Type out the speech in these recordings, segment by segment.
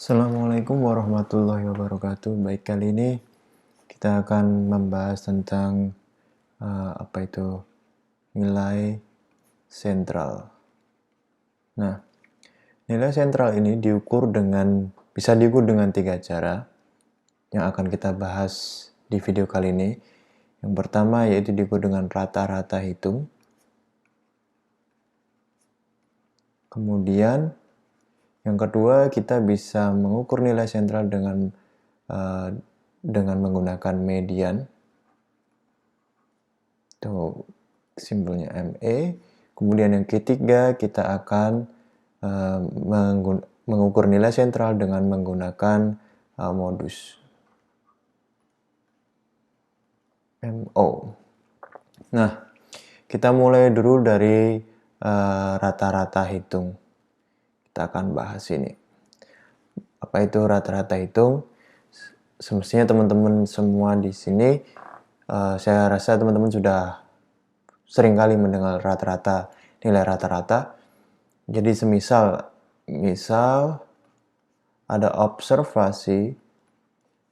Assalamualaikum warahmatullahi wabarakatuh. Baik, kali ini kita akan membahas tentang apa itu nilai sentral. Nah, nilai sentral ini bisa diukur dengan 3 cara yang akan kita bahas di video kali ini. Yang pertama yaitu diukur dengan rata-rata hitung. Kemudian yang kedua, kita bisa mengukur nilai sentral dengan menggunakan median. Itu simbolnya ME. Kemudian yang ketiga, kita akan mengukur nilai sentral dengan menggunakan modus MO. Nah, kita mulai dulu dari rata-rata hitung. Kita akan bahas ini. Apa itu rata-rata hitung? Semestinya teman-teman semua di sini, saya rasa teman-teman sudah sering kali mendengar nilai rata-rata. Jadi misal ada observasi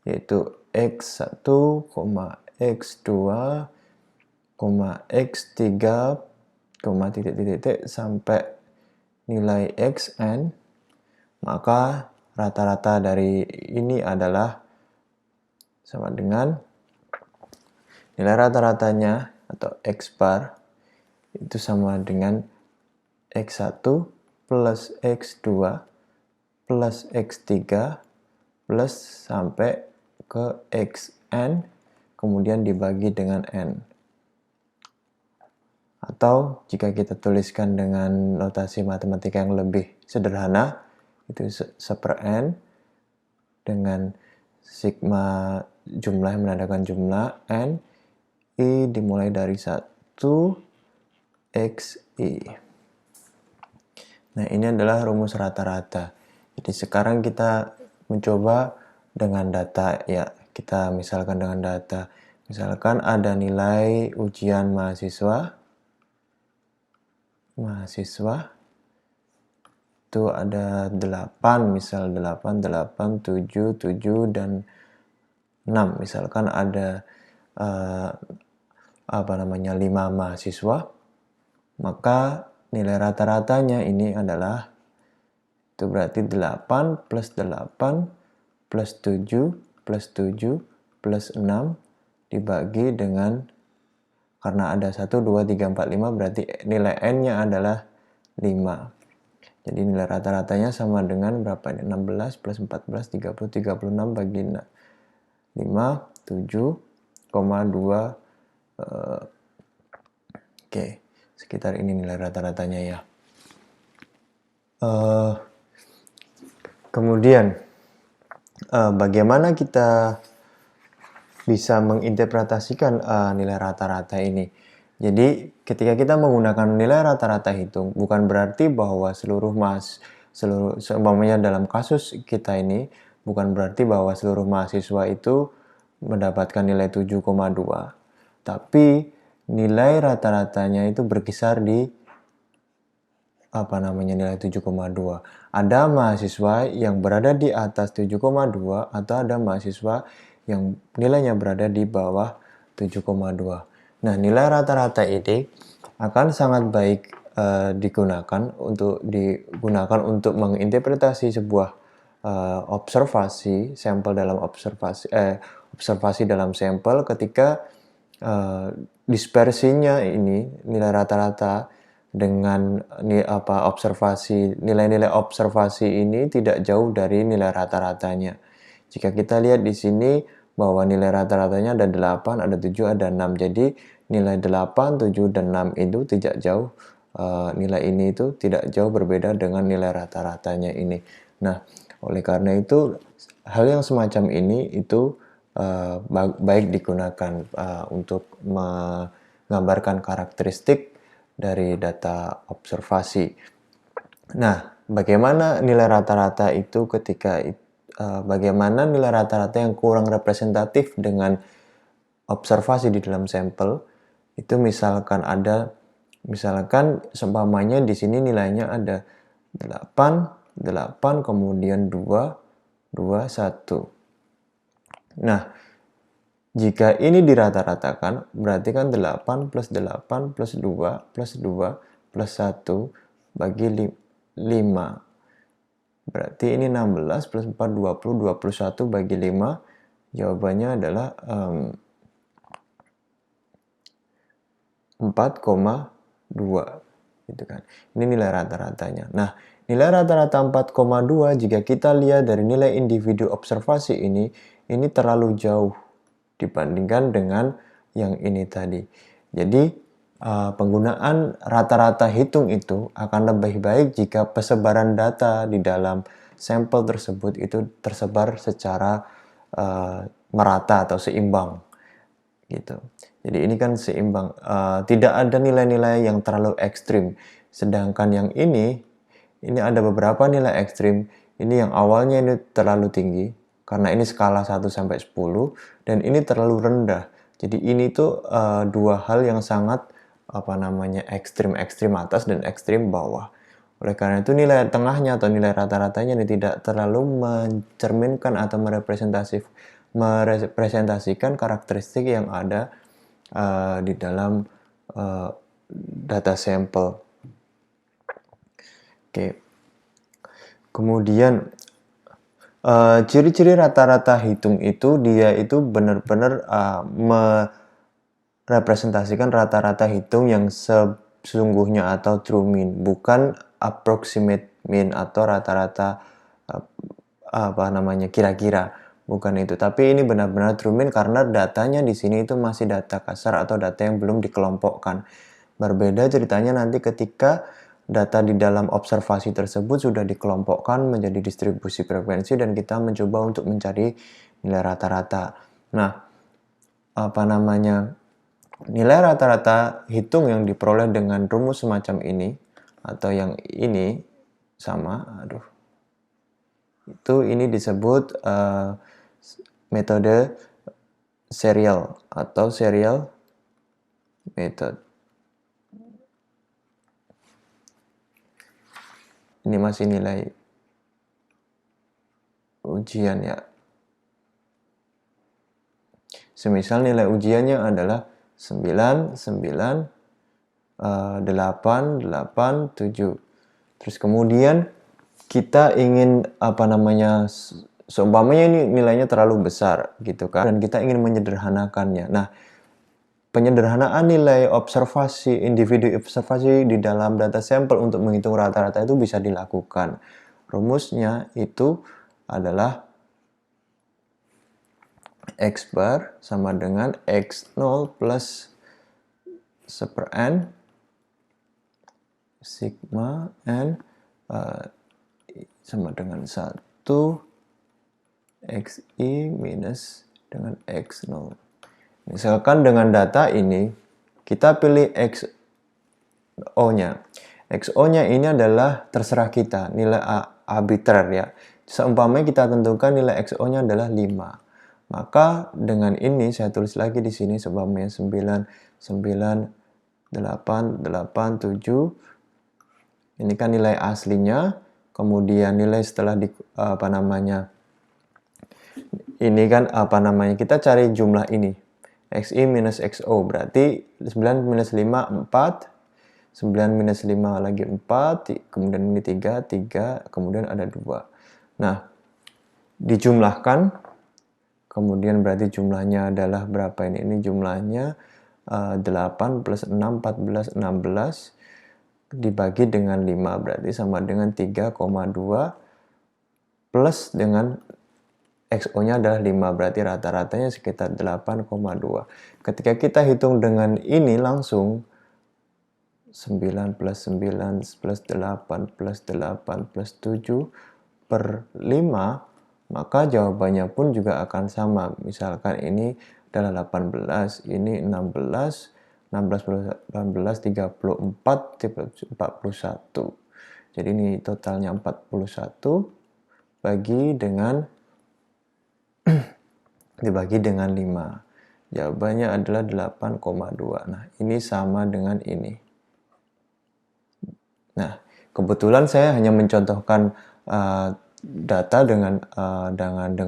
yaitu X1, X2, X3, sampai nilai Xn, maka rata-rata dari ini adalah sama dengan nilai rata-ratanya atau X bar itu sama dengan X1 plus X2 plus X3 plus sampai ke Xn kemudian dibagi dengan N. Atau jika kita tuliskan dengan notasi matematika yang lebih sederhana, itu seper N dengan sigma jumlah yang menandakan jumlah N, I dimulai dari 1 XI. Nah, ini adalah rumus rata-rata. Jadi sekarang kita mencoba dengan data ya. Kita misalkan dengan data. Misalkan ada nilai ujian mahasiswa itu ada 8, misal 8, 7, 7 dan 6. Misalkan ada 5 mahasiswa, maka nilai rata-ratanya ini adalah itu berarti 8 plus 8 plus 7 plus 7 plus 6 dibagi dengan, karena ada 1, 2, 3, 4, 5 berarti nilai N-nya adalah 5. Jadi nilai rata-ratanya sama dengan berapa ini? 16 plus 14, 30, 36 bagi 5, 7,2. Oke, sekitar ini nilai rata-ratanya ya. Kemudian bagaimana kita bisa menginterpretasikan nilai rata-rata ini? Jadi ketika kita menggunakan nilai rata-rata hitung, bukan berarti bahwa seumpamanya dalam kasus kita ini, bukan berarti bahwa seluruh mahasiswa itu mendapatkan nilai 7,2. Tapi nilai rata-ratanya itu berkisar di nilai 7,2. Ada mahasiswa yang berada di atas 7,2 atau ada mahasiswa yang nilainya berada di bawah 7,2. Nah, nilai rata-rata ini akan sangat baik digunakan untuk menginterpretasi sebuah observasi dalam sampel ketika dispersinya ini nilai rata-rata dengan nilai-nilai observasi ini tidak jauh dari nilai rata-ratanya. Jika kita lihat di sini bahwa nilai rata-ratanya ada 8, ada 7, ada 6. Jadi nilai 8, 7, dan 6 itu tidak jauh, nilai ini itu tidak jauh berbeda dengan nilai rata-ratanya ini. Nah, oleh karena itu hal yang semacam ini itu baik digunakan untuk menggambarkan karakteristik dari data observasi. Nah, bagaimana nilai rata-rata yang kurang representatif dengan observasi di dalam sampel itu misalkan seumpamanya di sini nilainya ada 8, kemudian 2, Nah, jika ini dirata-ratakan, berarti kan 8 plus 8 plus 2 plus 2 plus 1 bagi 5. Berarti ini 16 plus 4, 20, 21 bagi 5. Jawabannya adalah 4,2 gitu kan. Ini nilai rata-ratanya. Nah, nilai rata-rata 4,2 jika kita lihat dari nilai individu observasi ini terlalu jauh dibandingkan dengan yang ini tadi. Jadi penggunaan rata-rata hitung itu akan lebih baik jika persebaran data di dalam sampel tersebut itu tersebar secara merata atau seimbang gitu. Jadi ini kan seimbang, tidak ada nilai-nilai yang terlalu ekstrim. Sedangkan yang ini ada beberapa nilai ekstrim. Ini yang awalnya ini terlalu tinggi karena ini skala 1 sampai 10 dan ini terlalu rendah. Jadi ini tuh dua hal yang sangat ekstrim atas dan ekstrim bawah. Oleh karena itu nilai tengahnya atau nilai rata-ratanya ini tidak terlalu mencerminkan atau merepresentasikan karakteristik yang ada di dalam data sampel. Oke. Kemudian ciri-ciri rata-rata hitung itu dia itu benar-benar merepresentasikan rata-rata hitung yang sesungguhnya atau true mean, bukan approximate mean atau rata-rata kira-kira, bukan itu. Tapi ini benar-benar true mean karena datanya di sini itu masih data kasar atau data yang belum dikelompokkan. Berbeda ceritanya nanti ketika data di dalam observasi tersebut sudah dikelompokkan menjadi distribusi frekuensi dan kita mencoba untuk mencari nilai rata-rata. Nah, nilai rata-rata hitung yang diperoleh dengan rumus semacam ini atau yang ini sama, ini disebut metode serial atau serial method. Ini masih nilai ujian ya. Semisal nilai ujiannya adalah 9, 9, 8, 8, 7. Terus kemudian kita ingin seumpamanya ini nilainya terlalu besar gitu kan, dan kita ingin menyederhanakannya. Nah, penyederhanaan nilai individu observasi di dalam data sampel untuk menghitung rata-rata itu bisa dilakukan. Rumusnya itu adalah X bar sama dengan X0 plus 1/n sigma n sama dengan 1 XI minus dengan X0. Misalkan dengan data ini, kita pilih XO-nya. XO-nya ini adalah terserah kita, nilai arbitrer ya. Seumpamanya kita tentukan nilai XO-nya adalah 5. Maka dengan ini saya tulis lagi di sini sebabnya 9, 9, 8, 8, 7. Ini kan nilai aslinya, kemudian nilai setelah ini kan kita cari jumlah ini. XI minus XO berarti 9 minus 5 4, 9 minus 5 lagi 4, kemudian ini 3, kemudian ada 2. Nah, dijumlahkan, kemudian berarti jumlahnya adalah berapa ini? Ini jumlahnya 8 plus 6, 14, 16 dibagi dengan 5 berarti sama dengan 3,2 plus dengan XO-nya adalah 5 berarti rata-ratanya sekitar 8,2. Ketika kita hitung dengan ini langsung 9 plus 9 plus 8 plus 8 plus 7 per 5, maka jawabannya pun juga akan sama. Misalkan ini adalah 18, ini 16, 16 plus 18, 34, 41. Jadi ini totalnya 41 dibagi dengan 5. Jawabannya adalah 8,2. Nah, ini sama dengan ini. Nah, kebetulan saya hanya mencontohkan data dengan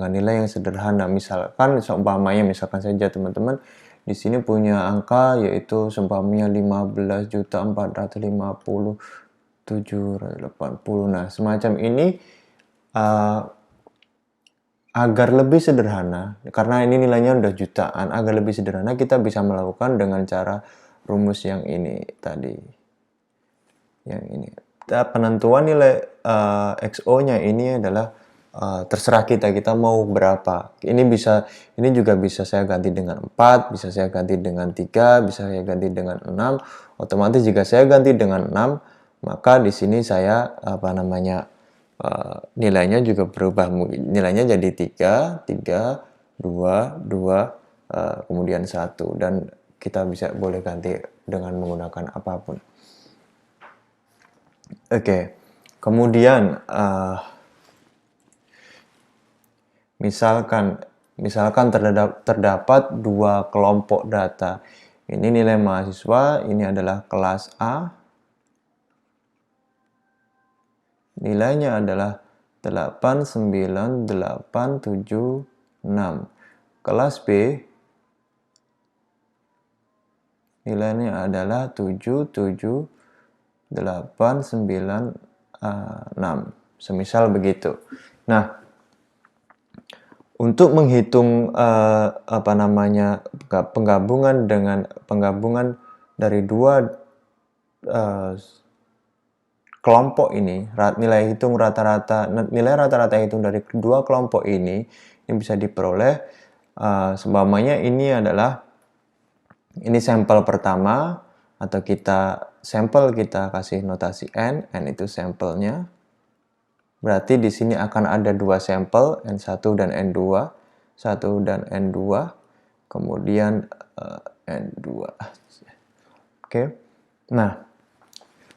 nilai yang sederhana. Misalkan saja teman-teman di sini punya angka yaitu seumpamanya 15.450.780. Nah, semacam ini agar lebih sederhana, karena ini nilainya udah jutaan, agar lebih sederhana kita bisa melakukan dengan cara rumus yang ini tadi. Yang ini. Penentuan nilai XO-nya ini adalah terserah kita mau berapa. Ini juga bisa saya ganti dengan 4, bisa saya ganti dengan 3, bisa saya ganti dengan 6. Otomatis jika saya ganti dengan 6, maka di sini saya nilainya juga berubah. Nilainya jadi 3, 2, 2, kemudian 1, dan kita boleh ganti dengan menggunakan apapun. Oke. Kemudian misalkan terdapat dua kelompok data. Ini nilai mahasiswa, ini adalah kelas A. Nilainya adalah 89876. Kelas B nilainya adalah 77896. Semisal begitu. Nah, untuk menghitung penggabungan dari dua kelompok ini, nilai rata-rata hitung dari kedua kelompok ini bisa diperoleh seumpamanya ini sampel pertama, atau sampel kita kasih notasi n itu sampelnya. Berarti di sini akan ada dua sampel, N1 dan N2, 1 dan N2, kemudian N2. Oke. Nah,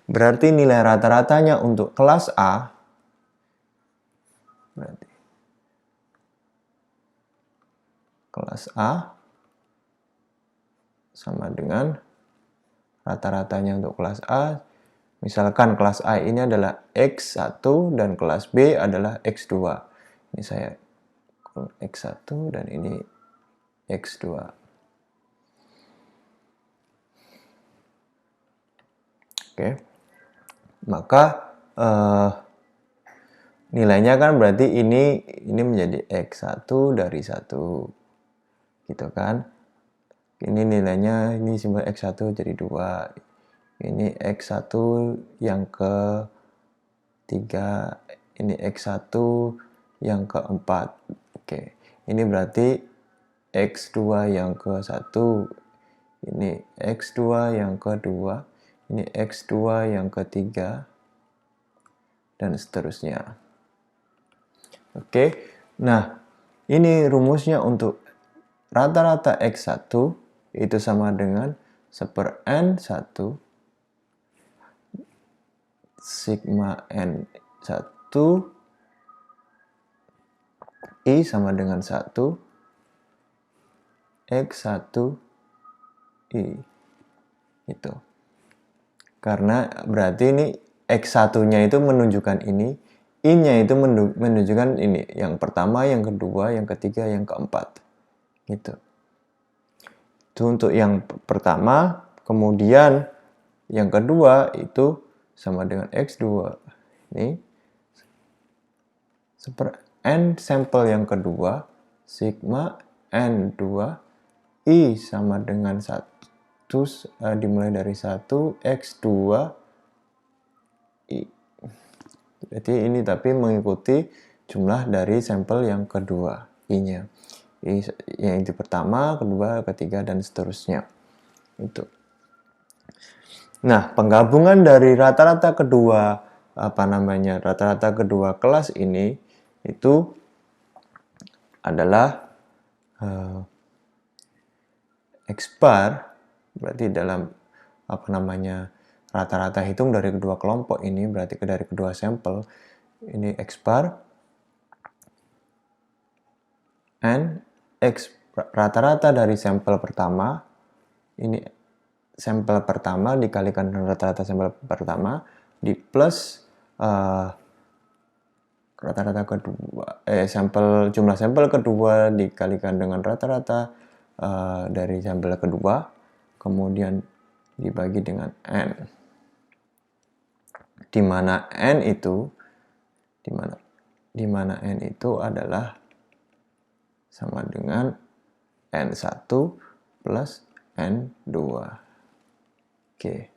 berarti nilai rata-ratanya untuk kelas A berarti kelas A sama dengan rata-ratanya untuk kelas A. Misalkan kelas A ini adalah X1 dan kelas B adalah X2. Ini saya X1 dan ini X2. Oke. Maka nilainya kan berarti ini menjadi X1 dari 1. Gitu kan. Ini nilainya, ini simbol X1 jadi 2. Ini X1 yang ke-3, ini X1 yang ke-4. Oke. Ini berarti X2 yang ke-1, ini X2 yang ke-2, ini X2 yang ke-3, dan seterusnya. Oke. Nah, ini rumusnya untuk rata-rata X1 itu sama dengan 1/N1 sigma N1 I sama dengan 1 X1 I. Itu. Karena berarti ini X1-nya itu menunjukkan ini, I-nya itu menunjukkan ini. Yang pertama, yang kedua, yang ketiga, yang keempat. Gitu. Itu untuk yang pertama. Kemudian yang kedua itu sama dengan X2. Ini N sampel yang kedua, sigma N2 I sama dengan 1, dimulai dari 1 X2 I. Jadi ini tapi mengikuti jumlah dari sampel yang kedua, I-nya. Yang itu pertama, kedua, ketiga, dan seterusnya. Itu. Nah, penggabungan dari rata-rata kedua kelas ini itu adalah X bar, berarti dalam rata-rata hitung dari kedua kelompok ini, berarti dari kedua sampel, ini X bar N X rata-rata dari sampel pertama, ini sampel pertama dikalikan dengan rata-rata sampel pertama di plus rata-rata kedua, jumlah sampel kedua dikalikan dengan rata-rata dari sampel kedua, kemudian dibagi dengan N. Di mana N itu adalah sama dengan N1 plus N2. Oke.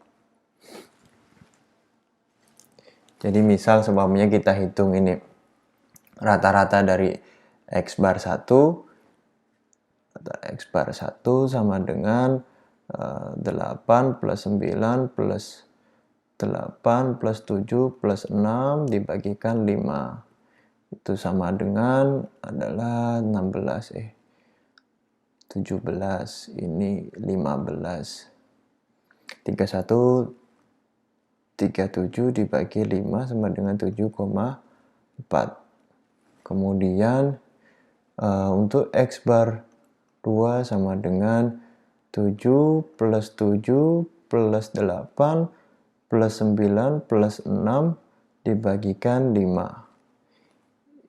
Jadi misal sebabnya kita hitung ini rata-rata dari X bar 1 sama dengan 8 plus 9 plus 8 plus 7 plus 6 dibagikan 5. Itu sama dengan adalah 17, ini 15. 37 dibagi 5 sama dengan 7,4. Kemudian untuk X bar 2 sama dengan 7 plus 7 plus 8 plus 9 plus 6 dibagikan 5.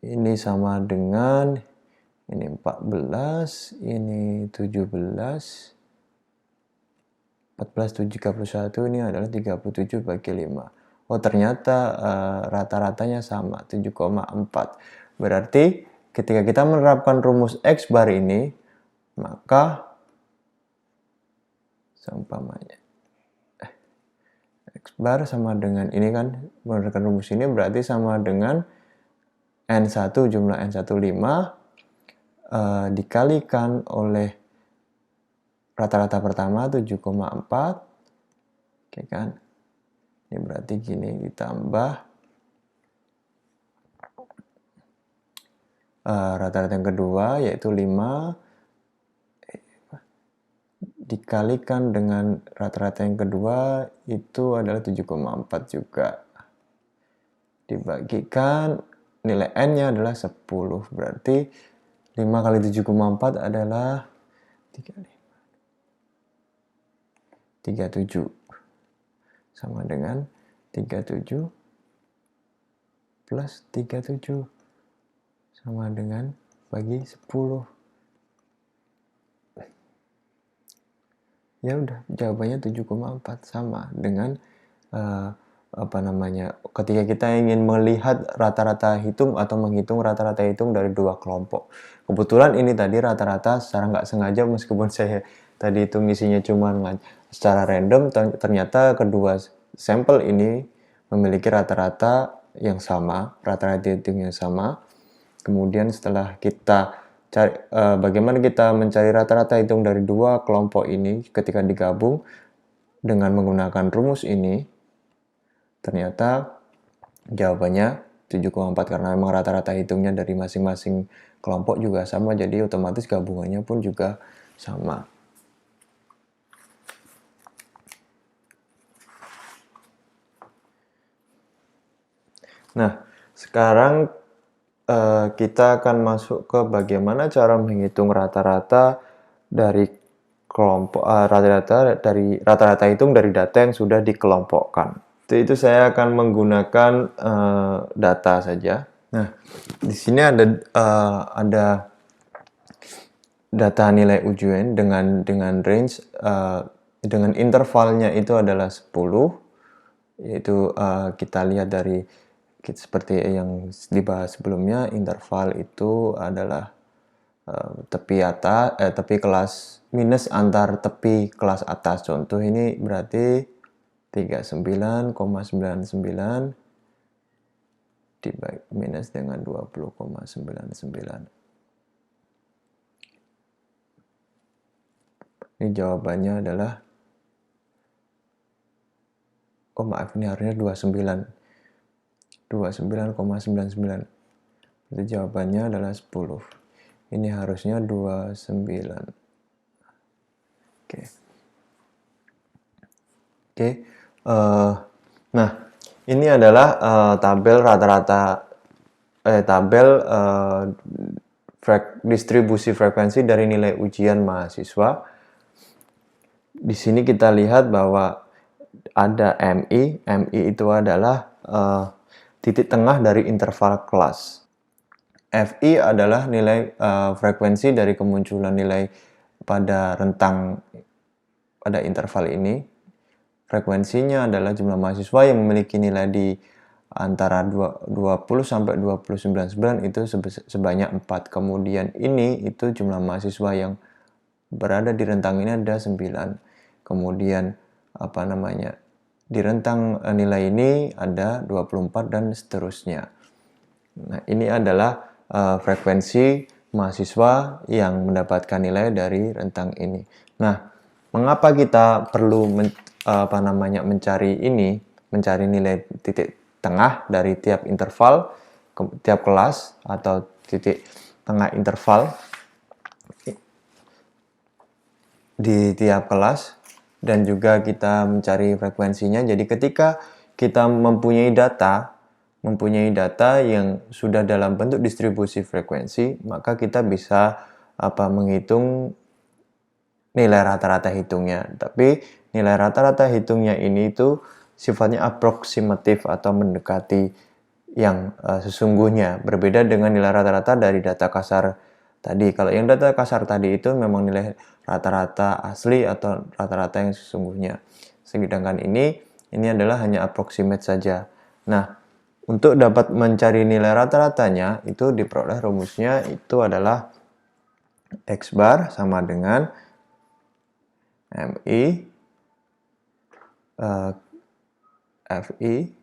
Ini sama dengan ini 14, ini 17. 14, 31 ini adalah 37 bagi 5. Oh ternyata rata-ratanya sama, 7,4. Berarti ketika kita menerapkan rumus X bar ini, maka seumpamanya X bar sama dengan ini kan, menerapkan rumus ini berarti sama dengan N1 jumlah N1 5 dikalikan oleh rata-rata pertama 7,4. Oke kan? Ini berarti gini ditambah rata-rata yang kedua yaitu 5 dikalikan dengan rata-rata yang kedua itu adalah 7,4 juga. Dibagikan nilai N-nya adalah 10. Berarti 5 kali 7,4 adalah 37. Sama dengan 37 plus 37 sama dengan bagi 10. Ya udah, jawabannya 7,4 sama dengan ketika kita ingin melihat rata-rata hitung atau menghitung rata-rata hitung dari dua kelompok. Kebetulan ini tadi rata-rata secara nggak sengaja, meskipun saya tadi itu ngisinya cuma secara random, ternyata kedua sampel ini memiliki rata-rata yang sama, rata-rata hitung yang sama. Kemudian setelah kita cari bagaimana kita mencari rata-rata hitung dari dua kelompok ini ketika digabung dengan menggunakan rumus ini, ternyata jawabannya 7,4 karena memang rata-rata hitungnya dari masing-masing kelompok juga sama, jadi otomatis gabungannya pun juga sama. Nah, sekarang kita akan masuk ke bagaimana cara menghitung rata-rata dari kelompok rata-rata hitung dari data yang sudah dikelompokkan. Itu saya akan menggunakan data saja. Nah, di sini ada data nilai ujian dengan range dengan intervalnya itu adalah 10. Yaitu kita lihat dari seperti yang dibahas sebelumnya, interval itu adalah tepi kelas minus antar tepi kelas atas. Contoh ini berarti 39,99 dibagi minus dengan 20,99. Ini jawabannya adalah, oh maaf, ini harusnya 29,99. Jadi jawabannya adalah 10. Ini harusnya 29. Oke. Nah, ini adalah tabel rata-rata distribusi frekuensi dari nilai ujian mahasiswa. Di sini kita lihat bahwa ada MI itu adalah titik tengah dari interval kelas. Fi adalah nilai frekuensi dari kemunculan nilai pada rentang pada interval ini. Frekuensinya adalah jumlah mahasiswa yang memiliki nilai di antara 20 sampai 29 itu sebanyak 4. Kemudian ini itu jumlah mahasiswa yang berada di rentang ini ada 9. Kemudian di rentang nilai ini ada 24 dan seterusnya. Nah, ini adalah frekuensi mahasiswa yang mendapatkan nilai dari rentang ini. Nah, mengapa kita perlu mencari nilai titik tengah dari tiap interval, tiap kelas atau titik tengah interval di tiap kelas, dan juga kita mencari frekuensinya. Jadi ketika kita mempunyai data yang sudah dalam bentuk distribusi frekuensi, maka kita bisa menghitung nilai rata-rata hitungnya. Tapi nilai rata-rata hitungnya ini itu sifatnya aproksimatif atau mendekati yang sesungguhnya, berbeda dengan nilai rata-rata dari data kasar tadi. Kalau yang data kasar tadi itu memang nilai rata-rata asli atau rata-rata yang sesungguhnya. Sedangkan ini adalah hanya approximate saja. Nah, untuk dapat mencari nilai rata-ratanya itu diperoleh rumusnya itu adalah X bar sama dengan MI FI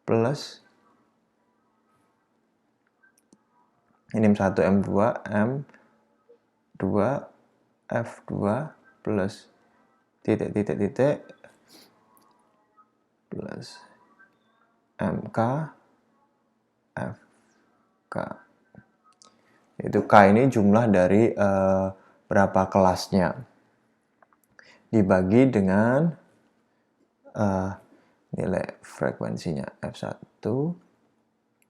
plus ini M1 M2 M2 F2 plus titik plus MK FK. Itu K ini jumlah dari berapa kelasnya dibagi dengan nilai frekuensinya F1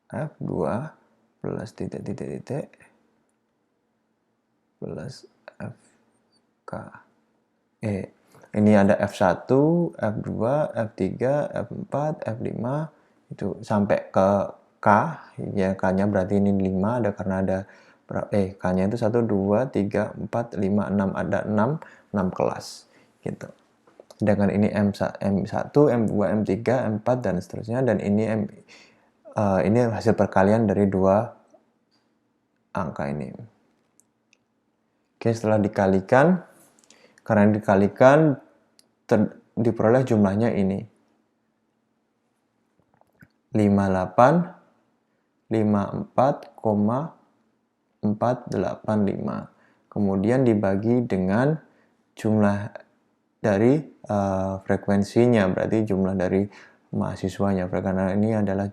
F2 plus titik plus FK. Ini ada F1, F2, F3, F4, F5 itu sampai ke K, ya K-nya berarti ini 5 ada karena ada K-nya itu 1 2 3 4 5 6 ada 6 kelas gitu. Sedangkan ini M1, M2, M3, M4 dan seterusnya, dan ini ini hasil perkalian dari dua angka ini. Oke, setelah dikalikan, karena dikalikan diperoleh jumlahnya ini 58,485. Kemudian dibagi dengan jumlah dari frekuensinya, berarti jumlah dari mahasiswanya, karena ini adalah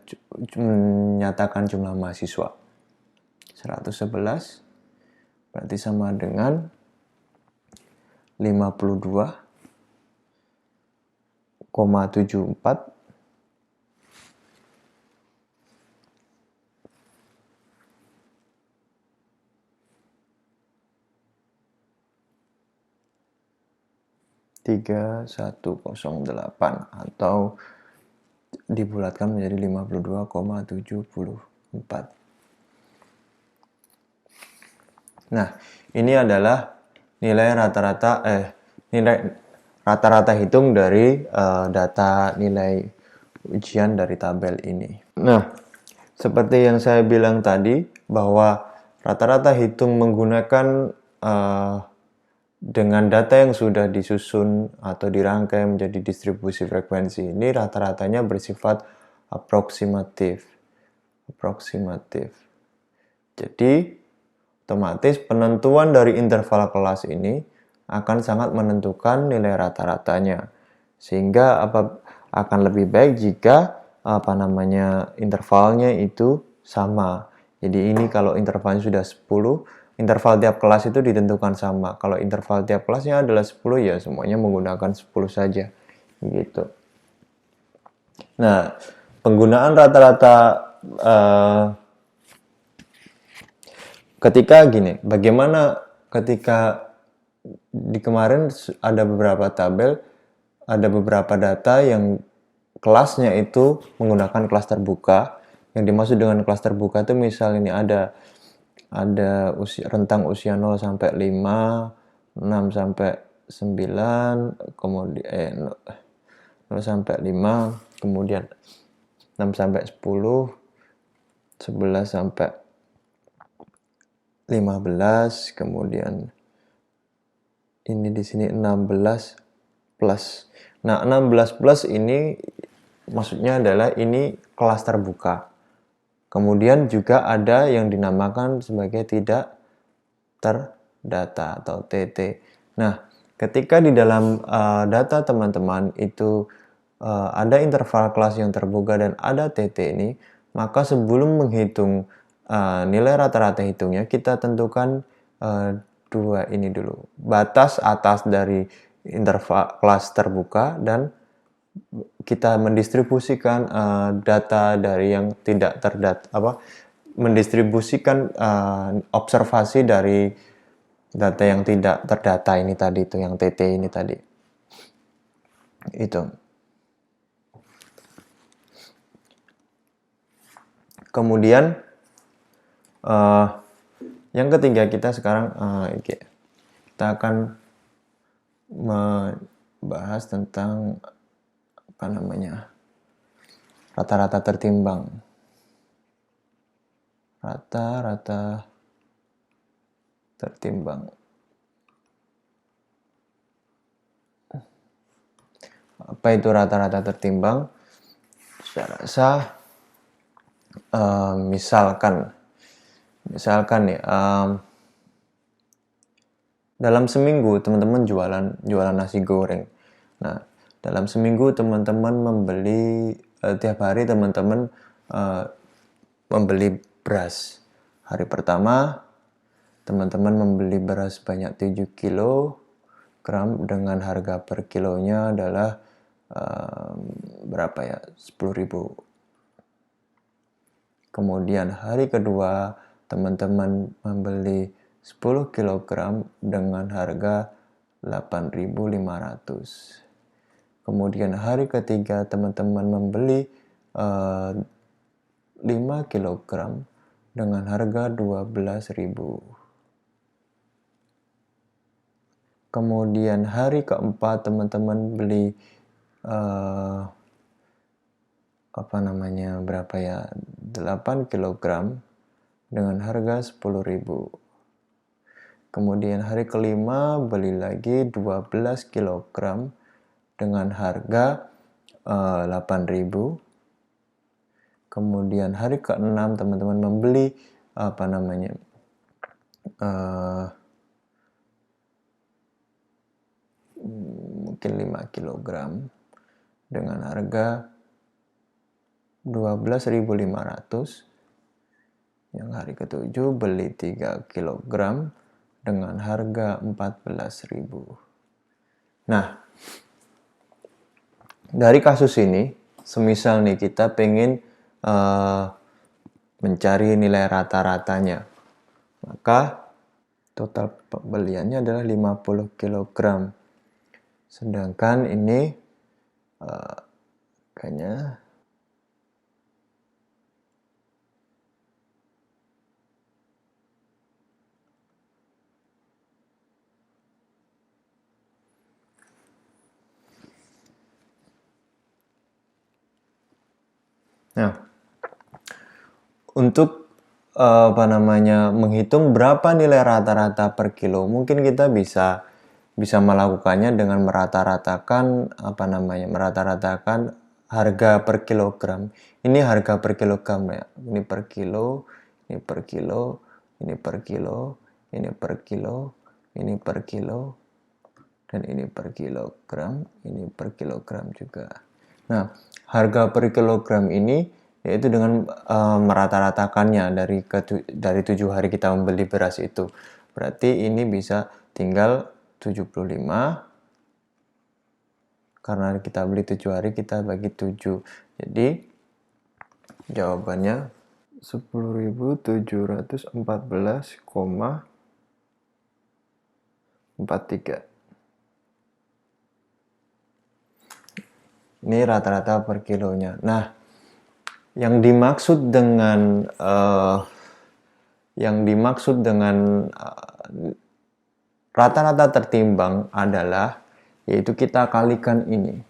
menyatakan jumlah mahasiswa 111 berarti sama dengan 52,74 3108 atau dibulatkan menjadi 52,74. Nah, ini adalah nilai rata-rata hitung dari data nilai ujian dari tabel ini. Nah, seperti yang saya bilang tadi bahwa rata-rata hitung menggunakan dengan data yang sudah disusun atau dirangkai menjadi distribusi frekuensi ini rata-ratanya bersifat aproksimatif. Jadi otomatis penentuan dari interval kelas ini akan sangat menentukan nilai rata-ratanya. Sehingga akan lebih baik jika intervalnya itu sama. Jadi ini kalau intervalnya sudah 10, interval tiap kelas itu ditentukan sama. Kalau interval tiap kelasnya adalah 10, ya semuanya menggunakan 10 saja. Gitu. Nah, penggunaan rata-rata ketika gini, bagaimana ketika di kemarin ada beberapa tabel, ada beberapa data yang kelasnya itu menggunakan kelas terbuka. Yang dimaksud dengan kelas terbuka itu misal ini ada rentang usia 0 sampai 5, 6 sampai 9, kemudian 0 sampai 5, kemudian 6 sampai 10, 11 sampai 15, kemudian ini di sini 16 plus. Nah, 16 plus ini maksudnya adalah ini kelas terbuka. Kemudian juga ada yang dinamakan sebagai tidak terdata atau TT. Nah, ketika di dalam data teman-teman itu ada interval kelas yang terbuka dan ada TT ini, maka sebelum menghitung nilai rata-rata hitungnya, kita tentukan dua ini dulu. Batas atas dari interval kelas terbuka dan kita mendistribusikan data dari yang tidak terdata, mendistribusikan observasi dari data yang tidak terdata ini tadi, itu yang TT ini tadi. Itu. Kemudian yang ketiga kita sekarang kita akan membahas tentang rata-rata tertimbang. Rata-rata tertimbang. Apa itu rata-rata tertimbang? Saya rasa misalkan ya, dalam seminggu teman-teman jualan nasi goreng. Nah, dalam seminggu teman-teman membeli tiap hari teman-teman membeli beras. Hari pertama teman-teman membeli beras sebanyak 7 kilogram dengan harga per kilonya adalah berapa ya? 10.000. Kemudian hari kedua teman-teman membeli 10 kg dengan harga 8.500. Kemudian hari ketiga teman-teman membeli 5 kg dengan harga 12.000. Kemudian hari keempat teman-teman beli berapa ya? 8 kg dengan harga 10.000. Kemudian hari kelima beli lagi 12 kg dengan harga 8.000. Kemudian hari keenam teman-teman membeli mungkin 5 kg dengan harga 12.500. Yang hari ketujuh beli 3 kg dengan harga 14.000. Nah, dari kasus ini, semisal nih kita pengen mencari nilai rata-ratanya, maka total pembeliannya adalah 50 kg. Sedangkan ini kayaknya untuk menghitung berapa nilai rata-rata per kilo, mungkin kita bisa melakukannya dengan merata-ratakan harga per kilogram. Ini harga per kilogram ya. Ini per kilo, ini per kilo, ini per kilo, ini per kilo, ini per kilo, dan ini per kilogram, ini per kilogram juga. Nah, harga per kilogram ini yaitu dengan merata-ratakannya dari 7 hari kita membeli beras itu. Berarti ini bisa tinggal 75, karena kita beli 7 hari kita bagi 7. Jadi jawabannya 10.714,43. Ini rata-rata per kilonya. Nah, yang dimaksud dengan rata-rata tertimbang adalah yaitu kita kalikan ini.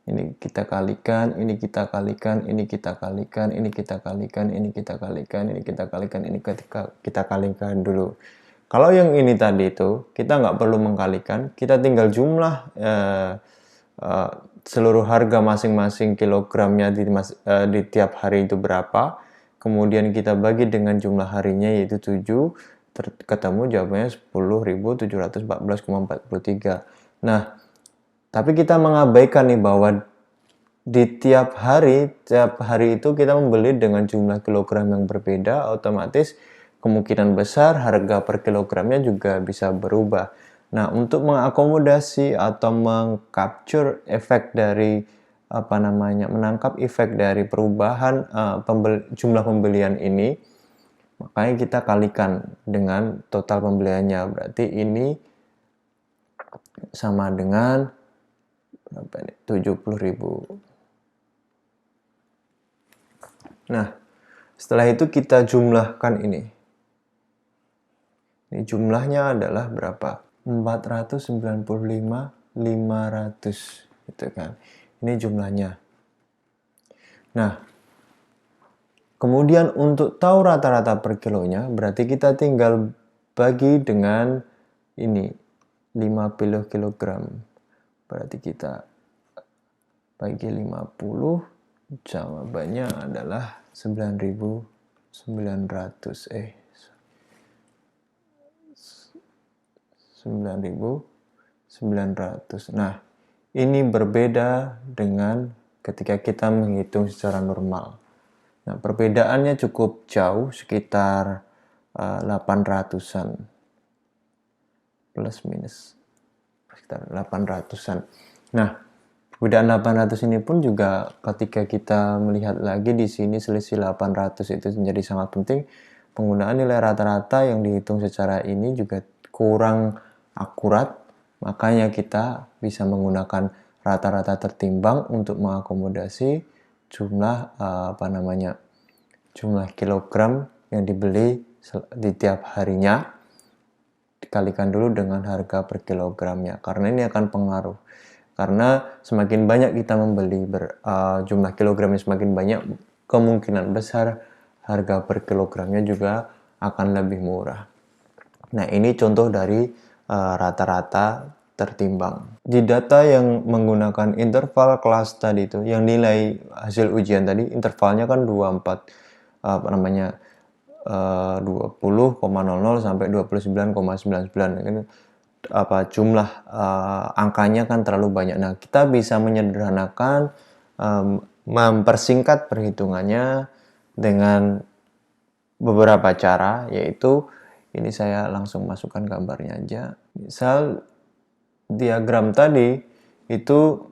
Ini kita kalikan, ini kita kalikan, ini kita kalikan, ini kita kalikan, ini kita kalikan, ini kita kalikan, ini kita kalikan dulu. Kalau yang ini tadi itu kita nggak perlu mengkalikan, kita tinggal jumlah seluruh harga masing-masing kilogramnya di tiap hari itu berapa, kemudian kita bagi dengan jumlah harinya yaitu 7, ketemu jawabannya 10.714,43. Nah, tapi kita mengabaikan nih bahwa di tiap hari itu kita membeli dengan jumlah kilogram yang berbeda, otomatis kemungkinan besar harga per kilogramnya juga bisa berubah. Nah, untuk mengakomodasi atau mengcapture efek dari menangkap efek dari perubahan jumlah pembelian ini, makanya kita kalikan dengan total pembeliannya. Berarti ini sama dengan 70.000. Nah, setelah itu kita jumlahkan ini. Ini jumlahnya adalah berapa? 495.500 gitu kan. Ini jumlahnya. Nah, kemudian untuk tahu rata-rata per kilonya, berarti kita tinggal bagi dengan ini 50 kg. Berarti kita bagi 50, jawabannya adalah 9.900. Nah, ini berbeda dengan ketika kita menghitung secara normal. Nah, perbedaannya cukup jauh, sekitar 800-an. Plus minus. Sekitar 800-an. Nah, perbedaan 800 ini pun juga ketika kita melihat lagi di sini selisih 800 itu menjadi sangat penting. Penggunaan nilai rata-rata yang dihitung secara ini juga kurang akurat, makanya kita bisa menggunakan rata-rata tertimbang untuk mengakomodasi jumlah jumlah kilogram yang dibeli di tiap harinya, dikalikan dulu dengan harga per kilogramnya, karena ini akan pengaruh. Karena semakin banyak kita membeli jumlah kilogramnya semakin banyak, kemungkinan besar harga per kilogramnya juga akan lebih murah. Nah, ini contoh dari rata-rata tertimbang. Di data yang menggunakan interval kelas tadi itu, yang nilai hasil ujian tadi, intervalnya kan 20,00 sampai 29,99. Jumlah angkanya kan terlalu banyak. Nah, kita bisa menyederhanakan, mempersingkat perhitungannya dengan beberapa cara, yaitu ini saya langsung masukkan gambarnya aja. Misal diagram tadi itu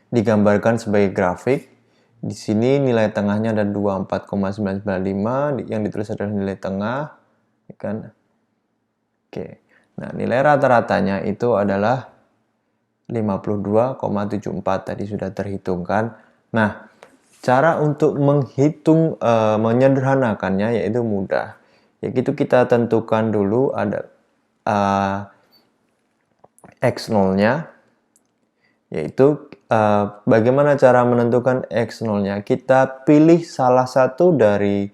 digambarkan sebagai grafik. Di sini nilai tengahnya ada 24,995, yang ditulis adalah nilai tengah, kan? Oke. Nah, nilai rata-ratanya itu adalah 52,74, tadi sudah terhitungkan. Nah, cara untuk menghitung menyederhanakannya yaitu mudah. Yaitu kita tentukan dulu ada X0-nya, yaitu bagaimana cara menentukan X0-nya. Kita pilih salah satu dari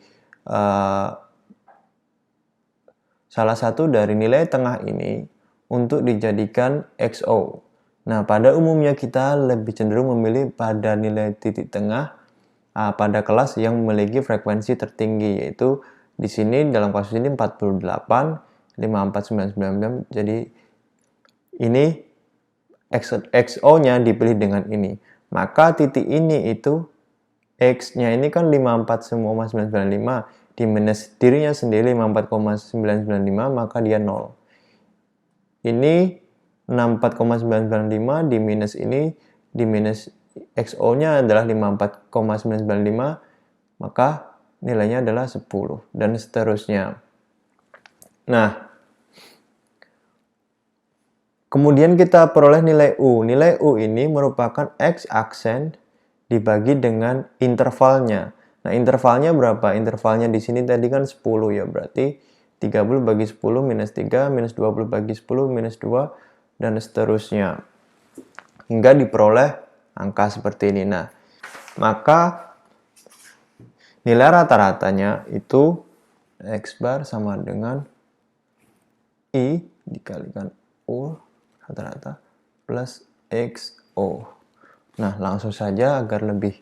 nilai tengah ini untuk dijadikan XO. Nah, pada umumnya kita lebih cenderung memilih pada nilai titik tengah pada kelas yang memiliki frekuensi tertinggi, yaitu di sini dalam kasus ini 48, 54999. Jadi ini XO-nya dipilih dengan ini. Maka titik ini itu X-nya ini kan 54,995 di minus dirinya sendiri 54,995, maka dia 0. Ini 64,995 di minus ini, di minus XO-nya adalah 54,995, maka nilainya adalah 10, dan seterusnya. Nah, Kemudian kita peroleh nilai U. Nilai U ini merupakan X aksen dibagi dengan intervalnya. Nah, intervalnya berapa? Intervalnya di sini tadi kan 10 ya, berarti 30 bagi 10 minus 3, minus 20 bagi 10 minus 2, dan seterusnya. Hingga diperoleh angka seperti ini. Nah, maka nilai rata-ratanya itu X bar sama dengan I dikalikan U rata-rata plus XO. Nah, langsung saja agar lebih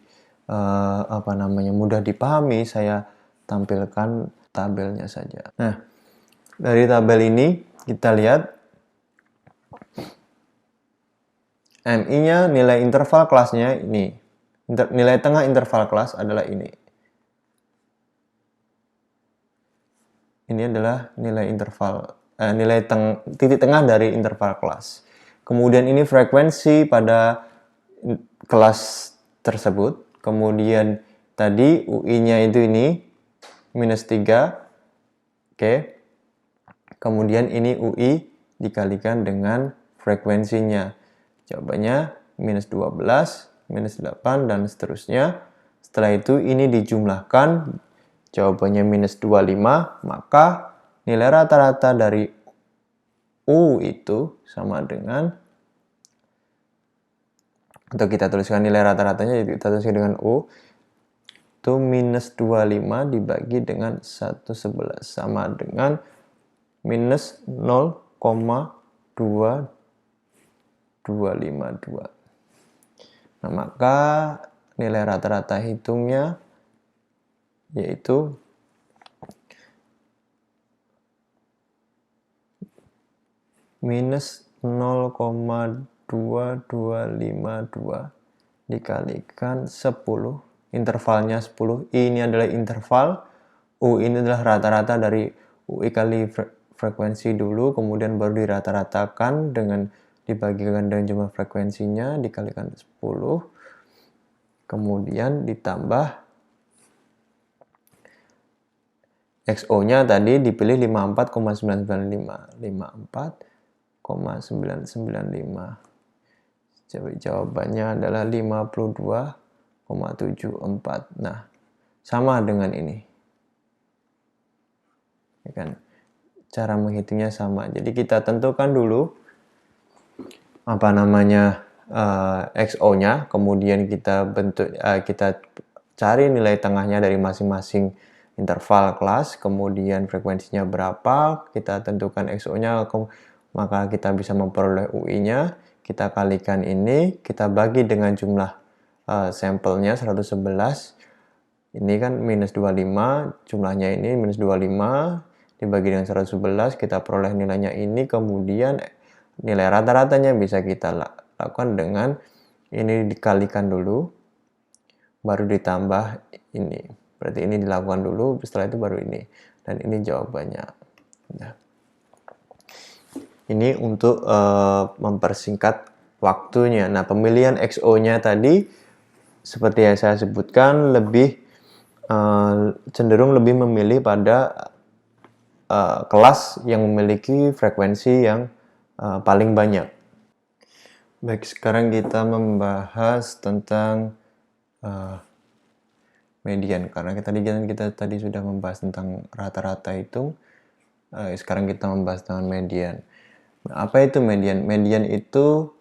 mudah dipahami, saya tampilkan tabelnya saja. Nah, dari tabel ini kita lihat MI-nya nilai interval kelasnya ini. Nilai tengah interval kelas adalah ini. Ini adalah nilai interval titik tengah dari interval kelas. Kemudian ini frekuensi pada kelas tersebut. Kemudian tadi UI-nya itu ini minus 3. Oke. Kemudian ini UI dikalikan dengan frekuensinya. Jawabannya minus 12, minus 8, dan seterusnya. Setelah itu ini dijumlahkan, jawabannya minus 25, maka nilai rata-rata dari U itu sama dengan, atau kita tuliskan nilai rata-ratanya, kita tuliskan dengan U, itu minus 25 dibagi dengan 111, sama dengan minus 0,2252. Nah, maka nilai rata-rata hitungnya yaitu minus 0,2252 dikalikan 10, intervalnya 10. I ini adalah interval, U ini adalah rata-rata dari UI kali frekuensi dulu, kemudian baru dirata-ratakan dengan dibagikan dengan jumlah frekuensinya dikalikan 10, kemudian ditambah XO-nya tadi dipilih 54,995. 54,995. Jawabannya adalah 52,74. Nah, sama dengan ini. Ya kan? Cara menghitungnya sama. Jadi kita tentukan dulu XO-nya, kemudian kita cari nilai tengahnya dari masing-masing interval kelas, kemudian frekuensinya berapa, kita tentukan XO-nya, maka kita bisa memperoleh UI-nya, kita kalikan ini, kita bagi dengan jumlah sampelnya 111, ini kan minus 25, jumlahnya ini minus 25, dibagi dengan 111, kita peroleh nilainya ini, kemudian nilai rata-ratanya bisa kita lakukan dengan ini dikalikan dulu, baru ditambah ini. Berarti ini dilakukan dulu, setelah itu baru ini. Dan ini jawabannya. Nah, ini untuk mempersingkat waktunya. Nah, pemilihan XO-nya tadi, seperti yang saya sebutkan, cenderung lebih memilih pada kelas yang memiliki frekuensi yang paling banyak. Baik, sekarang kita membahas tentang median, karena kita tadi sudah membahas tentang rata-rata hitung. Sekarang kita membahas tentang median. Nah, apa itu median? Median itu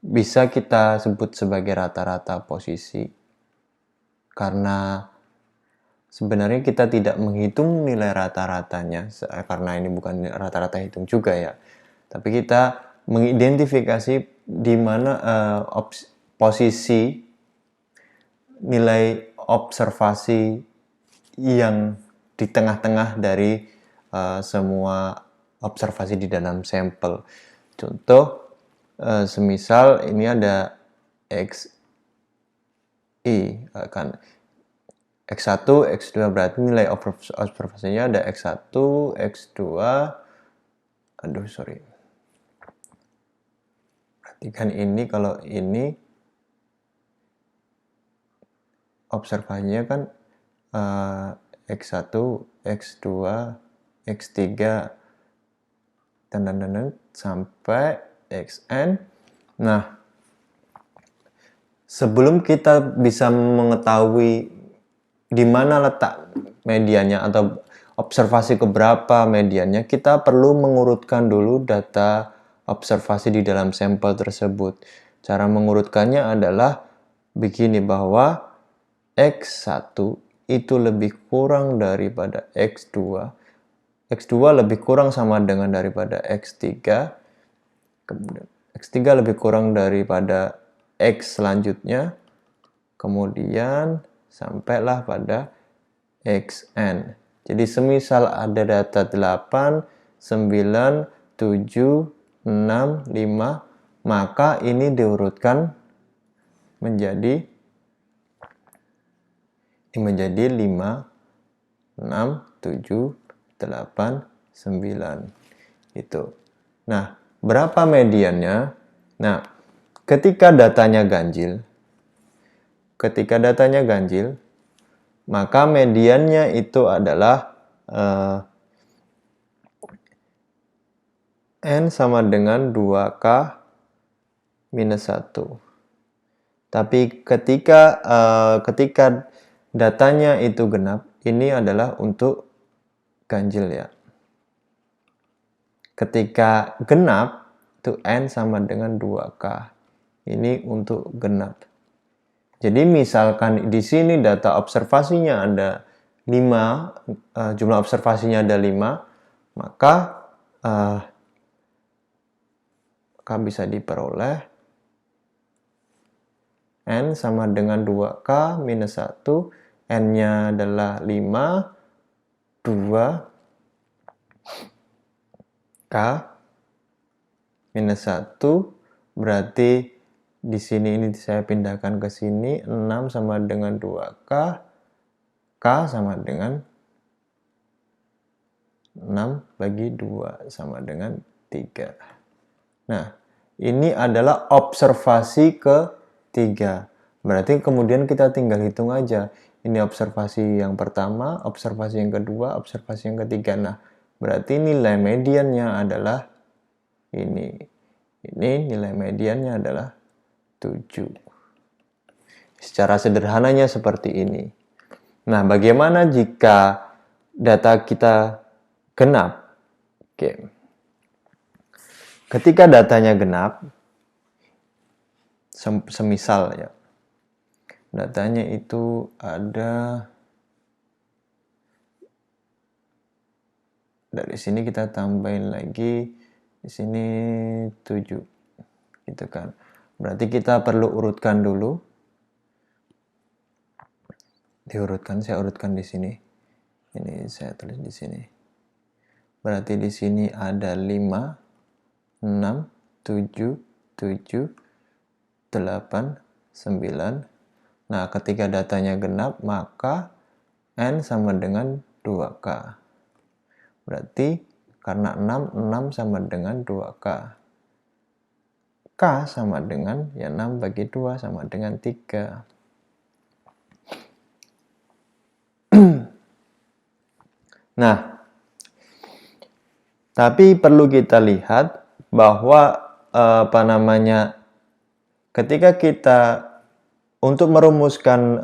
bisa kita sebut sebagai rata-rata posisi, karena sebenarnya kita tidak menghitung nilai rata-ratanya, karena ini bukan rata-rata hitung juga ya, tapi kita mengidentifikasi di mana posisi nilai observasi yang di tengah-tengah dari semua observasi di dalam sampel. Contoh, semisal ini ada XI, kan X1, X2, berarti nilai observasinya ada X1, X2, perhatikan ini, kalau ini observasinya kan X1, X2, X3, dan sampai xn. Nah, sebelum kita bisa mengetahui di mana letak mediannya atau observasi keberapa mediannya, kita perlu mengurutkan dulu data observasi di dalam sampel tersebut. Cara mengurutkannya adalah begini, bahwa X1 itu lebih kurang daripada X2. X2 lebih kurang sama dengan daripada X3. Kemudian X3 lebih kurang daripada X selanjutnya. Kemudian sampailah pada Xn. Jadi semisal ada data 8, 9, 7, 6, 5, maka ini diurutkan menjadi 5, 6, 7, 8, 9. Itu. Nah, berapa mediannya? Nah, ketika datanya ganjil, maka mediannya itu adalah N sama dengan 2K minus 1. Tapi ketika datanya itu genap, ini adalah untuk ganjil ya. Ketika genap, itu N sama dengan 2K. Ini untuk genap. Jadi misalkan di sini data observasinya ada 5, jumlah observasinya ada 5, maka bisa diperoleh N sama dengan 2K minus 1, N-nya adalah 5, 2K minus 1, berarti di sini ini saya pindahkan ke sini, 6 sama dengan 2K, K sama dengan 6 bagi 2 sama dengan 3. Nah, ini adalah observasi ketiga. Berarti kemudian kita tinggal hitung aja. Ini observasi yang pertama, observasi yang kedua, observasi yang ketiga. Nah, berarti nilai mediannya adalah ini. Ini nilai mediannya adalah 7. Secara sederhananya seperti ini. Nah, bagaimana jika data kita genap? Oke. Ketika datanya genap, semisal ya, datanya itu ada, dari sini kita tambahin lagi, di sini 7, gitu kan. Berarti kita perlu urutkan dulu. Diurutkan, saya urutkan di sini. Ini saya tulis di sini. Berarti di sini ada 5, 6, 7, 7, 8, 9. Nah, ketika datanya genap, maka N sama dengan 2K. Berarti karena 6 sama dengan 2K. K sama dengan, ya 6 bagi 2 sama dengan 3. Nah, tapi perlu kita lihat bahwa ketika kita untuk merumuskan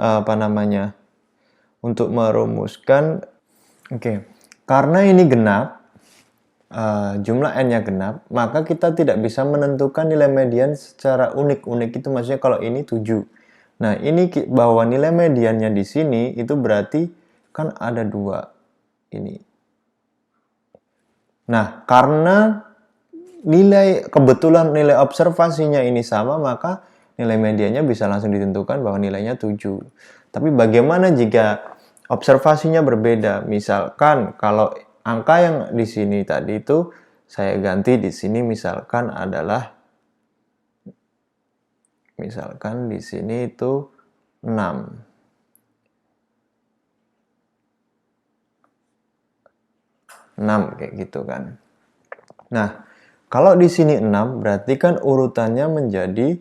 karena ini genap, jumlah N-nya genap, maka kita tidak bisa menentukan nilai median secara unik-unik. Itu maksudnya kalau ini 7. Nah, ini bahwa nilai mediannya di sini itu berarti kan ada 2 ini. Nah, karena kebetulan nilai observasinya ini sama, maka nilai mediannya bisa langsung ditentukan bahwa nilainya 7. Tapi bagaimana jika observasinya berbeda? Misalkan kalau angka yang di sini tadi itu saya ganti di sini, misalkan di sini itu 6. Kayak gitu kan. Nah, kalau di sini 6 berarti kan urutannya menjadi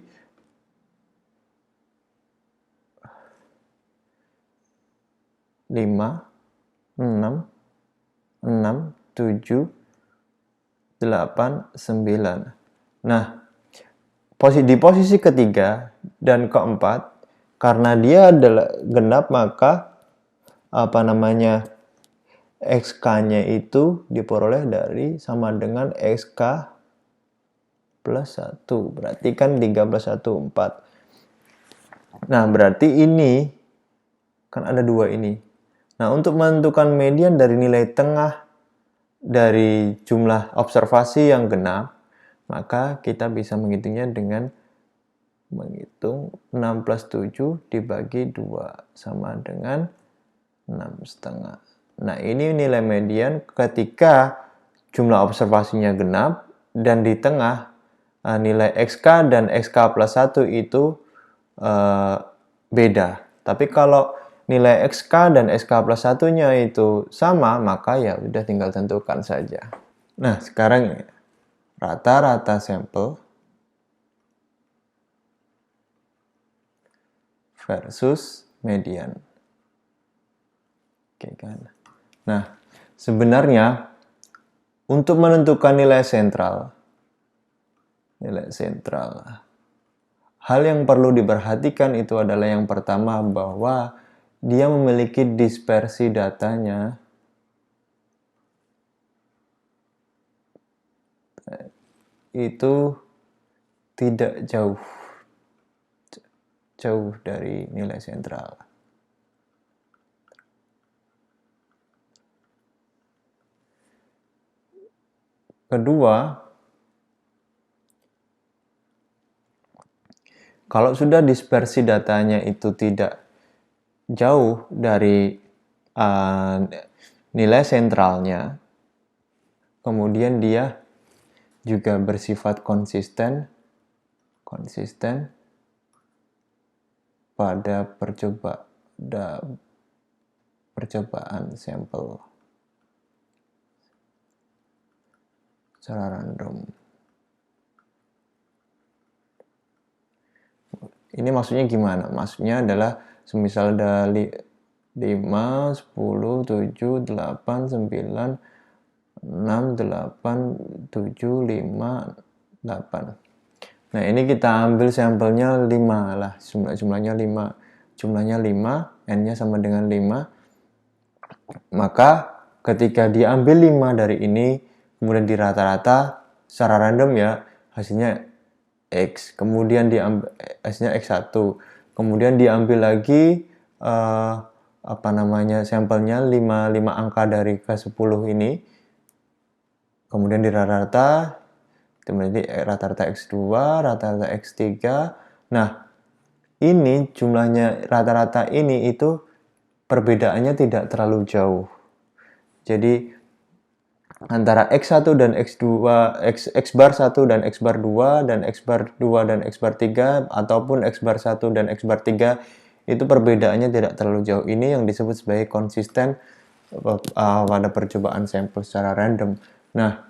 5, 6, 6, 7, 8, 9. Nah, di posisi ketiga dan keempat, karena dia adalah genap, maka XK-nya itu diperoleh dari sama dengan XK plus 1. Berarti kan 3 plus 1, 4. Nah, berarti ini kan ada 2 ini. Nah, untuk menentukan median dari nilai tengah dari jumlah observasi yang genap, maka kita bisa menghitungnya dengan menghitung 6 plus 7 dibagi 2 sama dengan 6,5. Nah, ini nilai median ketika jumlah observasinya genap dan di tengah nilai XK dan XK plus 1 itu beda. Tapi kalau nilai XK dan XK plus 1-nya itu sama, maka ya udah tinggal tentukan saja. Nah, sekarang rata-rata sampel versus median. Oke kan. Nah, sebenarnya untuk menentukan nilai sentral, hal yang perlu diperhatikan itu adalah yang pertama bahwa dia memiliki dispersi datanya itu tidak jauh dari nilai sentral. Kedua, kalau sudah dispersi datanya itu tidak jauh dari nilai sentralnya, kemudian dia juga bersifat konsisten pada percobaan sampel secara random. Ini maksudnya gimana? Maksudnya adalah semisal dari 5, 10, 7, 8, 9, 6, 8, 7, 5, 8. Nah, ini kita ambil sampelnya 5 lah. Jumlahnya 5. Jumlahnya 5, N-nya sama dengan 5. Maka ketika diambil 5 dari ini, kemudian di rata-rata secara random ya, hasilnya X. Kemudian diambil hasilnya X1. Kemudian diambil lagi sampelnya 5 angka dari ke-10 ini. Kemudian di rata-rata rata-rata X2, rata-rata X3. Nah, ini jumlahnya rata-rata ini itu perbedaannya tidak terlalu jauh. Jadi antara X1 dan X2, X bar 1 dan X bar 2 dan X bar 2 dan X bar 3 ataupun X bar 1 dan X bar 3 itu perbedaannya tidak terlalu jauh. Ini yang disebut sebagai konsisten pada percobaan sampel secara random. Nah,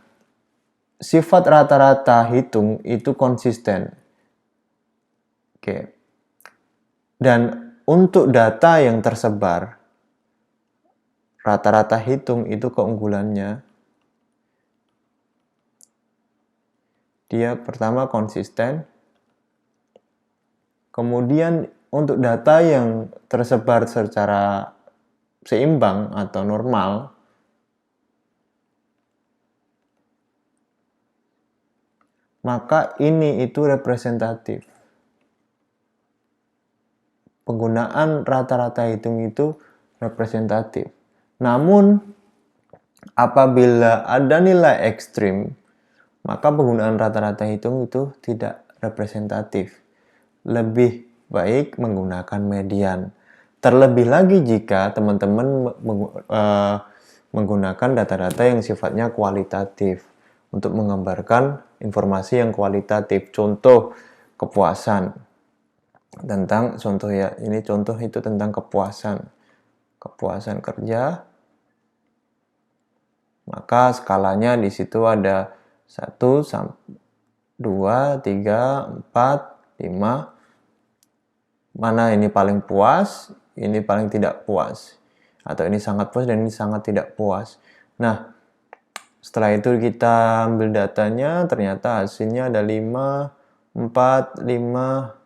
sifat rata-rata hitung itu konsisten. Oke. Dan untuk data yang tersebar, rata-rata hitung itu keunggulannya, dia pertama konsisten, kemudian untuk data yang tersebar secara seimbang atau normal, maka ini itu representatif. Penggunaan rata-rata hitung itu representatif. Namun, apabila ada nilai ekstrim, maka penggunaan rata-rata hitung itu tidak representatif. Lebih baik menggunakan median. Terlebih lagi jika teman-teman menggunakan data-data yang sifatnya kualitatif untuk menggambarkan informasi yang kualitatif. Contoh kepuasan tentang ini contoh itu tentang kepuasan kerja. Maka skalanya di situ ada 1, 2, 3, 4, 5. Mana ini paling puas, ini paling tidak puas. Atau ini sangat puas dan ini sangat tidak puas. Nah, Setelah itu kita ambil datanya, ternyata hasilnya ada 5, 4, 5,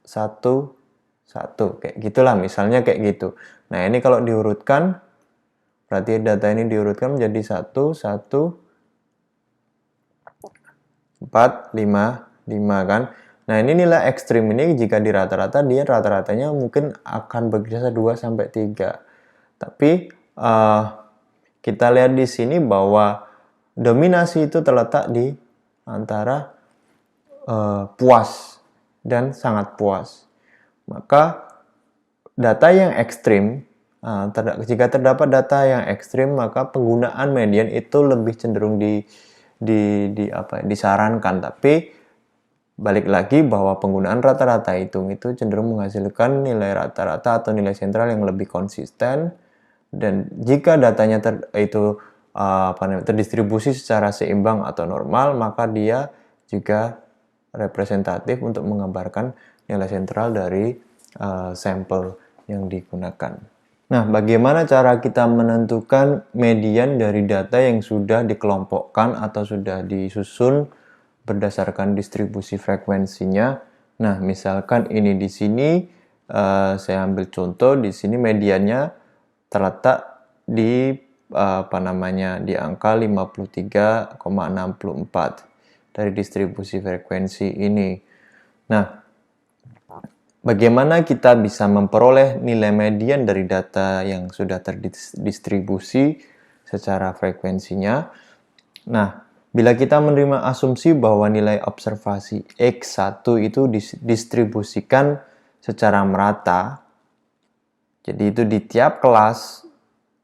1, 1. Kayak gitulah, misalnya kayak gitu. Nah, ini kalau diurutkan, berarti data ini diurutkan menjadi 1, 1, 4, 5, 5 kan. Nah, ini nilai ekstrim ini jika di rata-rata, dia rata-ratanya mungkin akan berkisar 2 sampai 3. Tapi kita lihat di sini bahwa dominasi itu terletak di antara puas dan sangat puas. Maka data yang ekstrim, jika terdapat data yang ekstrim, maka penggunaan median itu lebih cenderung disarankan. Tapi balik lagi bahwa penggunaan rata-rata hitung itu cenderung menghasilkan nilai rata-rata atau nilai sentral yang lebih konsisten. Dan jika datanya terdistribusi secara seimbang atau normal, maka dia juga representatif untuk menggambarkan nilai sentral dari sampel yang digunakan. Nah, bagaimana cara kita menentukan median dari data yang sudah dikelompokkan atau sudah disusun berdasarkan distribusi frekuensinya? Nah, misalkan ini di sini saya ambil contoh, di sini mediannya terletak di di angka 53,64 dari distribusi frekuensi ini. Nah, bagaimana kita bisa memperoleh nilai median dari data yang sudah terdistribusi secara frekuensinya? Nah, bila kita menerima asumsi bahwa nilai observasi X1 itu didistribusikan secara merata, jadi itu di tiap kelas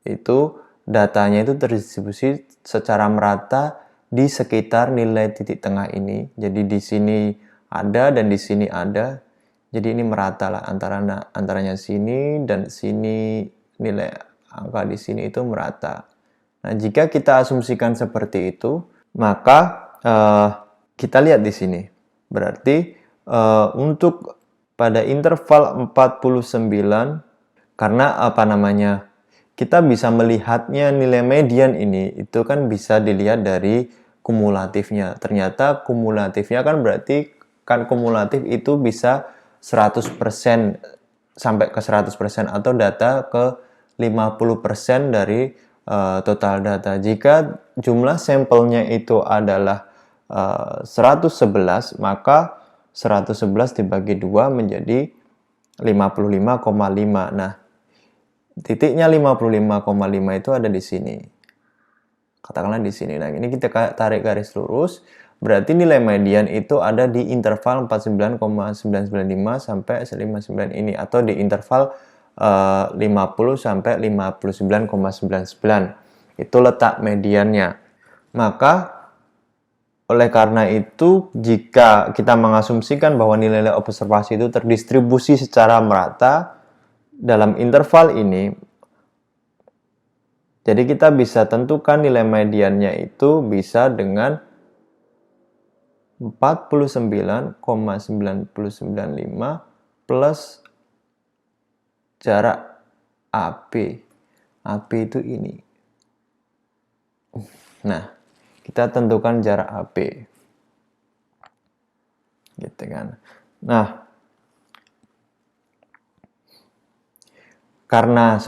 itu datanya itu terdistribusi secara merata di sekitar nilai titik tengah ini. Jadi di sini ada dan di sini ada. Jadi ini merata lah antaranya sini dan sini, nilai angka di sini itu merata. Nah, jika kita asumsikan seperti itu, maka kita lihat di sini. Berarti untuk pada interval 49, karena kita bisa melihatnya nilai median ini itu kan bisa dilihat dari kumulatifnya. Ternyata kumulatifnya kan berarti kan kumulatif itu bisa 100% sampai ke 100% atau data ke 50% dari total data. Jika jumlah sampelnya itu adalah 111, maka 111 dibagi 2 menjadi 55,5. Nah, titiknya 55,5 itu ada di sini. Katakanlah di sini. Nah, ini kita tarik garis lurus. Berarti nilai median itu ada di interval 49,995 sampai 59 ini. Atau di interval 50 sampai 59,99. Itu letak mediannya. Maka, oleh karena itu, jika kita mengasumsikan bahwa nilai observasi itu terdistribusi secara merata dalam interval ini, jadi kita bisa tentukan nilai mediannya itu bisa dengan 49,995 plus jarak AB. AB itu ini. Nah, kita tentukan jarak AB. Gitu kan. Nah, karena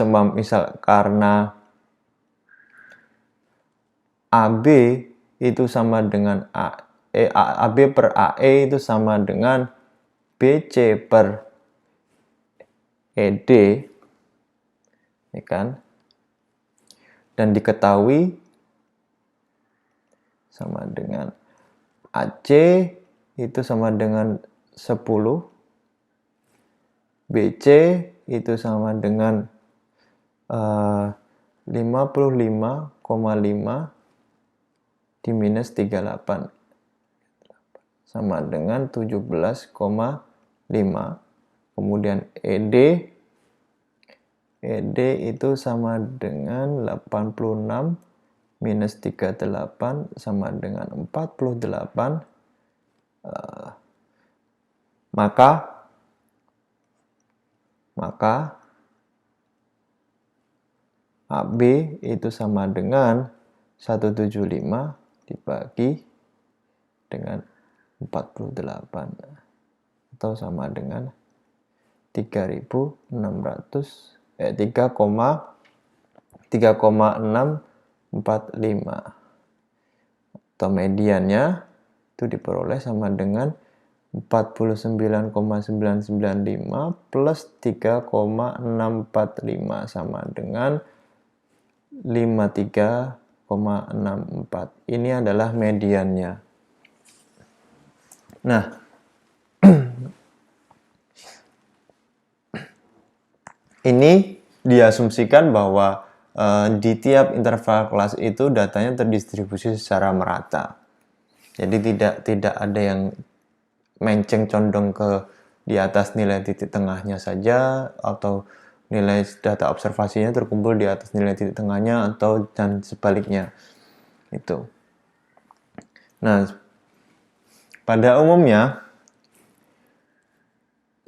AB itu sama dengan AB per AE itu sama dengan BC per ED, ya kan? Dan diketahui sama dengan AC itu sama dengan 10, BC itu sama dengan 55,5 diminus 38 sama dengan 17,5. Kemudian ED itu sama dengan 86 minus 38 sama dengan 48. Maka AB itu sama dengan 175 dibagi dengan 48 atau sama dengan 3,645 atau mediannya itu diperoleh sama dengan 49,995 plus 3,645 sama dengan 53,64. Ini adalah mediannya. Nah, ini diasumsikan bahwa di tiap interval kelas itu datanya terdistribusi secara merata. Jadi tidak ada yang menceng condong ke di atas nilai titik tengahnya saja, atau nilai data observasinya terkumpul di atas nilai titik tengahnya, atau dan sebaliknya. Itu. Nah, pada umumnya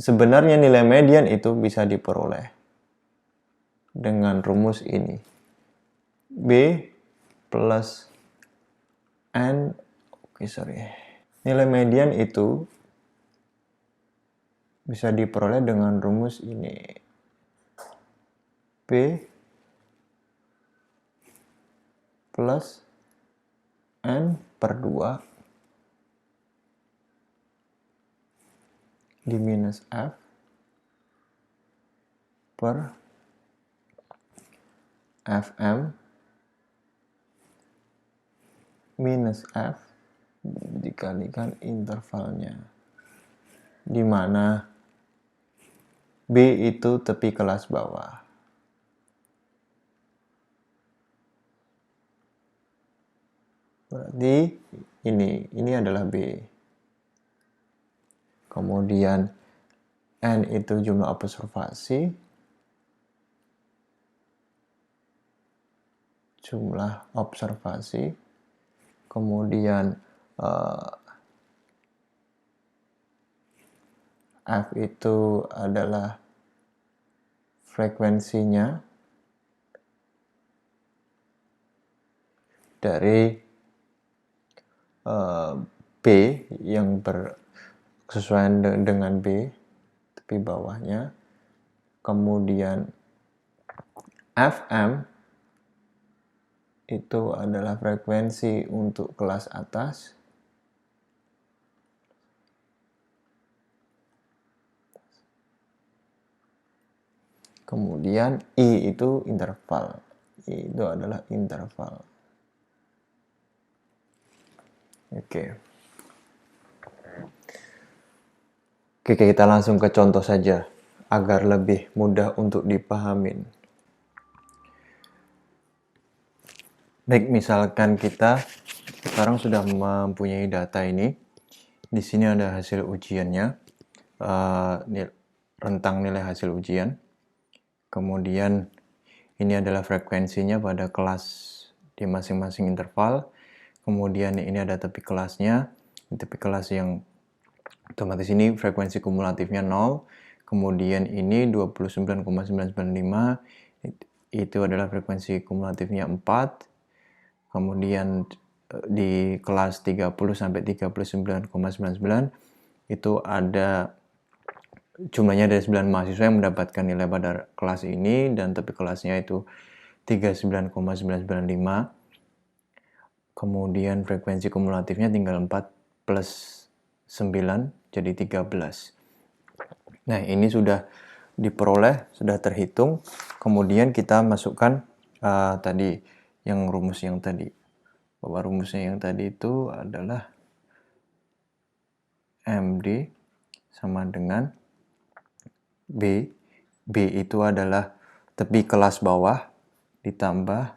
sebenarnya nilai median itu bisa diperoleh dengan rumus ini. B plus N, nilai median itu bisa diperoleh dengan rumus ini. B plus N per 2 di minus F per Fm minus F dikalikan intervalnya, di mana B itu tepi kelas bawah. Berarti ini adalah B. Kemudian N itu jumlah observasi, kemudian F itu adalah frekuensinya dari B yang bersesuaian dengan B tepi bawahnya. Kemudian Fm itu adalah frekuensi untuk kelas atas. Kemudian I itu interval. I itu adalah interval. Oke, kita langsung ke contoh saja agar lebih mudah untuk dipahamin. Baik, misalkan kita sekarang sudah mempunyai data ini. Di sini ada hasil ujiannya, rentang nilai hasil ujian. Kemudian ini adalah frekuensinya pada kelas di masing-masing interval. Kemudian ini ada tepi kelasnya. Tepi kelas yang otomatis ini frekuensi kumulatifnya 0. Kemudian ini 29,995 itu adalah frekuensi kumulatifnya 4. Kemudian di kelas 30 sampai 39,99 itu ada jumlahnya dari 9 mahasiswa yang mendapatkan nilai pada kelas ini, dan tepi kelasnya itu 39,995. Kemudian frekuensi kumulatifnya tinggal 4 plus 9 jadi 13. Nah, ini sudah diperoleh, sudah terhitung. Kemudian kita masukkan tadi yang rumus yang tadi. Bahwa rumusnya yang tadi itu adalah MD sama dengan B. B itu adalah tepi kelas bawah ditambah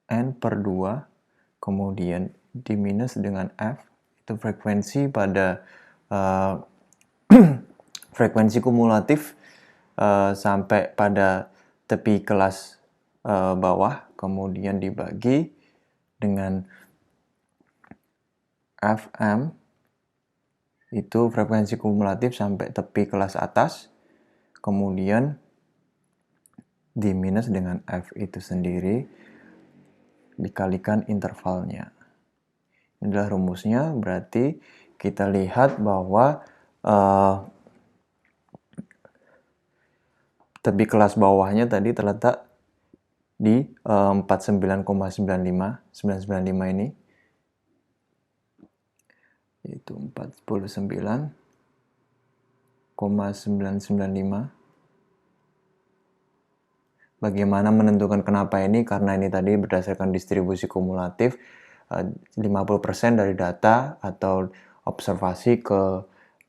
N per 2, kemudian diminus dengan F, itu frekuensi pada frekuensi kumulatif sampai pada tepi kelas bawah, kemudian dibagi dengan Fm, itu frekuensi kumulatif sampai tepi kelas atas, kemudian diminus dengan F itu sendiri dikalikan intervalnya. Ini adalah rumusnya, berarti kita lihat bahwa tepi kelas bawahnya tadi terletak di 49,95 ini, yaitu 49,995. Bagaimana menentukan kenapa ini? Karena ini tadi berdasarkan distribusi kumulatif 50% dari data atau observasi ke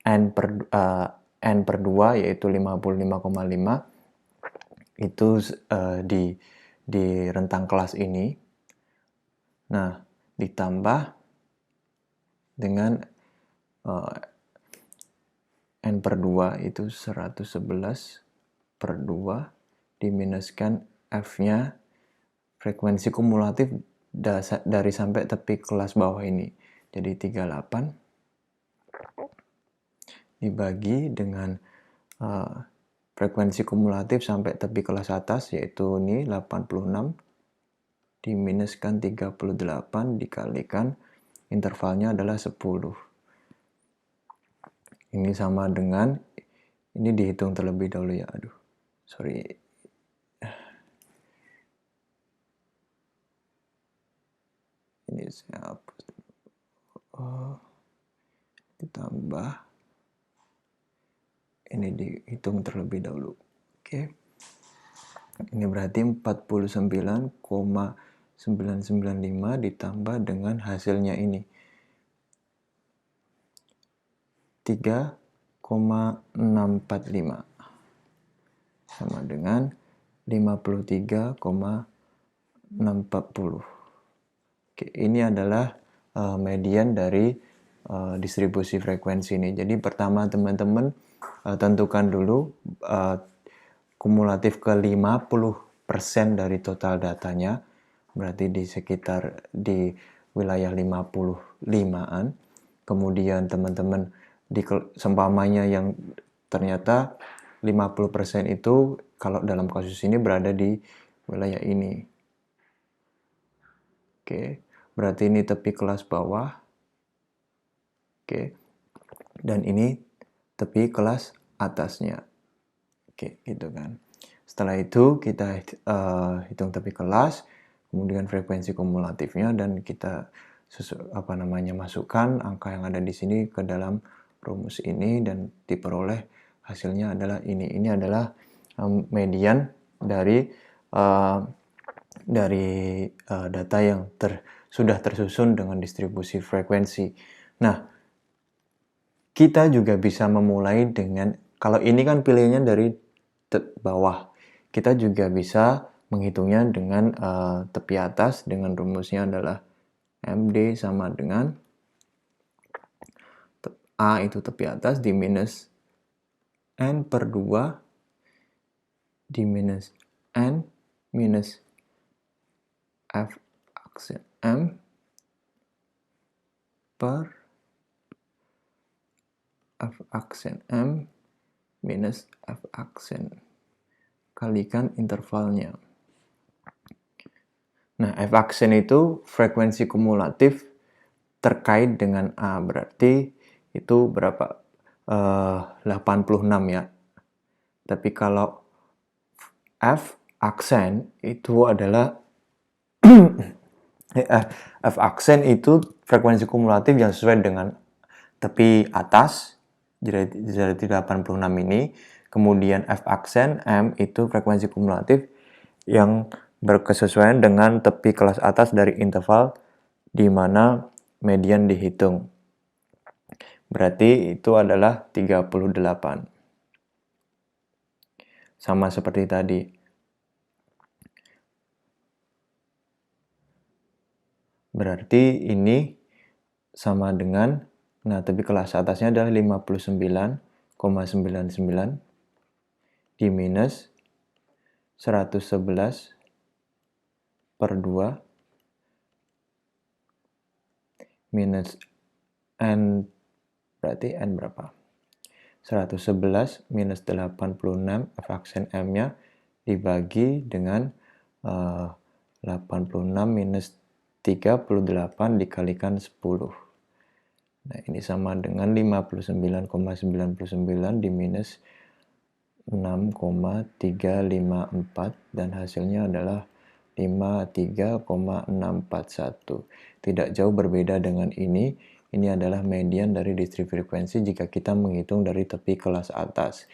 N per 2 yaitu 55,5 itu di rentang kelas ini. Nah, ditambah dengan N per 2 itu 111 per 2 diminuskan F-nya frekuensi kumulatif dari sampai tepi kelas bawah ini. Jadi 38 dibagi dengan frekuensi kumulatif sampai tepi kelas atas, yaitu ini 86 diminuskan 38 dikalikan intervalnya adalah 10. Ini sama dengan, ini dihitung terlebih dahulu ya, sorry. Ini saya hapus. Ditambah. Ini dihitung terlebih dahulu. Oke. Ini berarti 49,995 ditambah dengan hasilnya ini. 3,645 sama dengan 53,640. Oke, ini adalah median dari distribusi frekuensi ini. Jadi pertama teman-teman tentukan dulu kumulatif ke 50% dari total datanya, berarti di sekitar di wilayah 55-an. Kemudian teman-teman seumpamanya yang ternyata 50% itu kalau dalam kasus ini berada di wilayah ini. Oke, berarti ini tepi kelas bawah. Oke. Dan ini tepi kelas atasnya. Oke, gitu kan. Setelah itu kita hitung tepi kelas, kemudian frekuensi kumulatifnya, dan kita masukkan angka yang ada di sini ke dalam rumus ini dan diperoleh hasilnya adalah ini. Ini adalah median dari data yang sudah tersusun dengan distribusi frekuensi. Nah, kita juga bisa memulai dengan, kalau ini kan pilihnya dari bawah, kita juga bisa menghitungnya dengan tepi atas dengan rumusnya adalah MD sama dengan A itu tepi atas di minus N per 2 di minus N minus F aksen M per F aksen M minus F aksen kalikan intervalnya. Nah, F aksen itu frekuensi kumulatif terkait dengan A, berarti itu berapa? 86 ya. Tapi kalau F aksen itu adalah F aksen itu frekuensi kumulatif yang sesuai dengan tepi atas, jadi 86 ini. Kemudian F aksen M itu frekuensi kumulatif yang berkesesuaian dengan tepi kelas atas dari interval di mana median dihitung. Berarti itu adalah 38. Sama seperti tadi. Berarti ini sama dengan, nah tepi kelas atasnya adalah 59,99 di minus 111 per 2 minus N, berarti N berapa? 111 minus 86 F aksen M-nya dibagi dengan 86 minus 38 dikalikan 10. Nah, ini sama dengan 59,99 diminus 6,354 dan hasilnya adalah 53,641. Tidak jauh berbeda dengan ini. Ini adalah median dari distribusi frekuensi jika kita menghitung dari tepi kelas atas.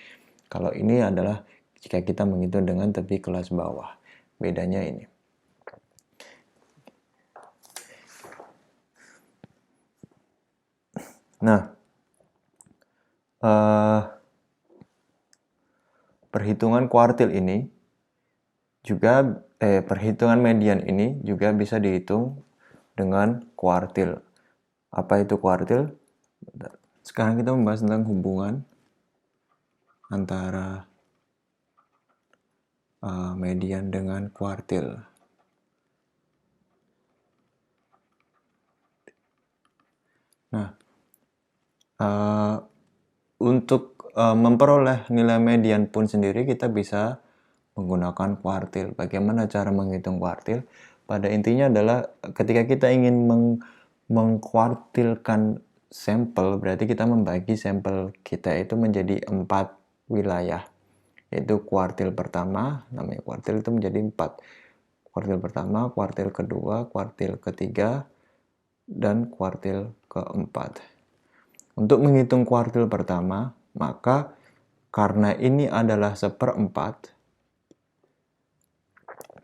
Kalau ini adalah jika kita menghitung dengan tepi kelas bawah. Bedanya ini. Nah, perhitungan kuartil ini juga perhitungan median ini juga bisa dihitung dengan kuartil. Apa itu kuartil? Sekarang kita membahas tentang hubungan antara median dengan kuartil. Nah, untuk memperoleh nilai median pun sendiri kita bisa menggunakan kuartil. Bagaimana cara menghitung kuartil? Pada intinya adalah ketika kita ingin mengkuartilkan sampel, berarti kita membagi sampel kita itu menjadi 4 wilayah. Yaitu kuartil pertama, namanya kuartil itu menjadi 4. Kuartil pertama, kuartil kedua, kuartil ketiga, dan kuartil keempat. Untuk menghitung kuartil pertama, maka karena ini adalah 1/4,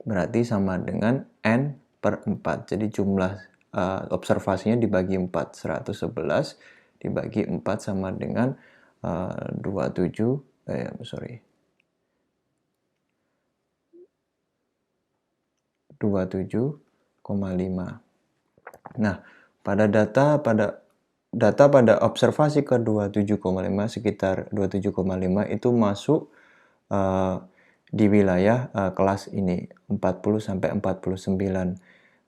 berarti sama dengan N per 4. Jadi jumlah observasinya dibagi 4. 111 dibagi 4 sama dengan 27,5. Nah, pada data pada observasi ke 27,5 sekitar 27,5 itu masuk di wilayah kelas ini 40 sampai 49.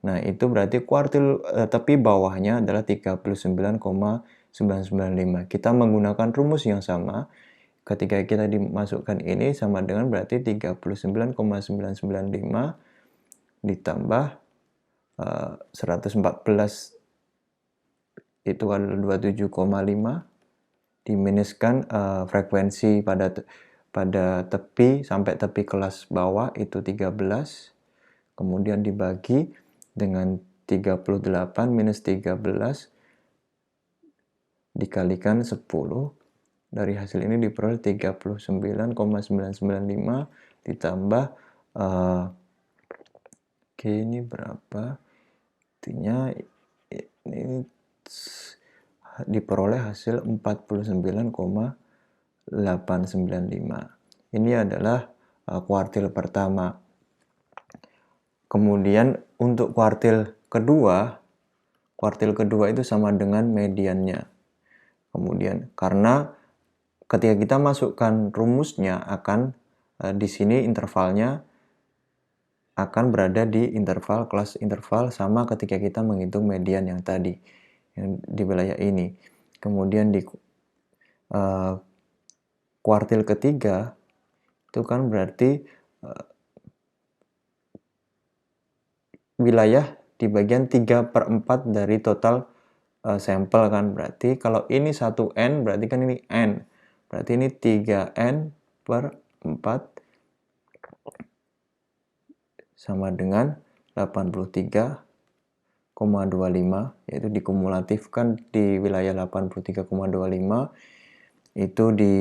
Nah, itu berarti kuartil tepi bawahnya adalah 39,995. Kita menggunakan rumus yang sama. Ketika kita dimasukkan ini sama dengan berarti 39,995 ditambah 114 itu adalah 27,5 diminuskan frekuensi pada tepi sampai tepi kelas bawah itu 13, kemudian dibagi dengan 38 minus 13 dikalikan 10. Dari hasil ini diperoleh 39,995 ditambah ini berapa? Artinya ini diperoleh hasil 49,895. Ini adalah kuartil pertama. Kemudian untuk kuartil kedua itu sama dengan mediannya. Kemudian karena ketika kita masukkan rumusnya akan di sini intervalnya akan berada di kelas interval sama ketika kita menghitung median yang tadi yang di wilayah ini. Kemudian di kuartil ketiga itu kan berarti wilayah di bagian 3/4 dari total sampel kan. Berarti kalau ini 1N berarti kan ini N. Berarti ini 3N per 4 sama dengan 83,25, yaitu dikumulatifkan di wilayah 83,25 itu di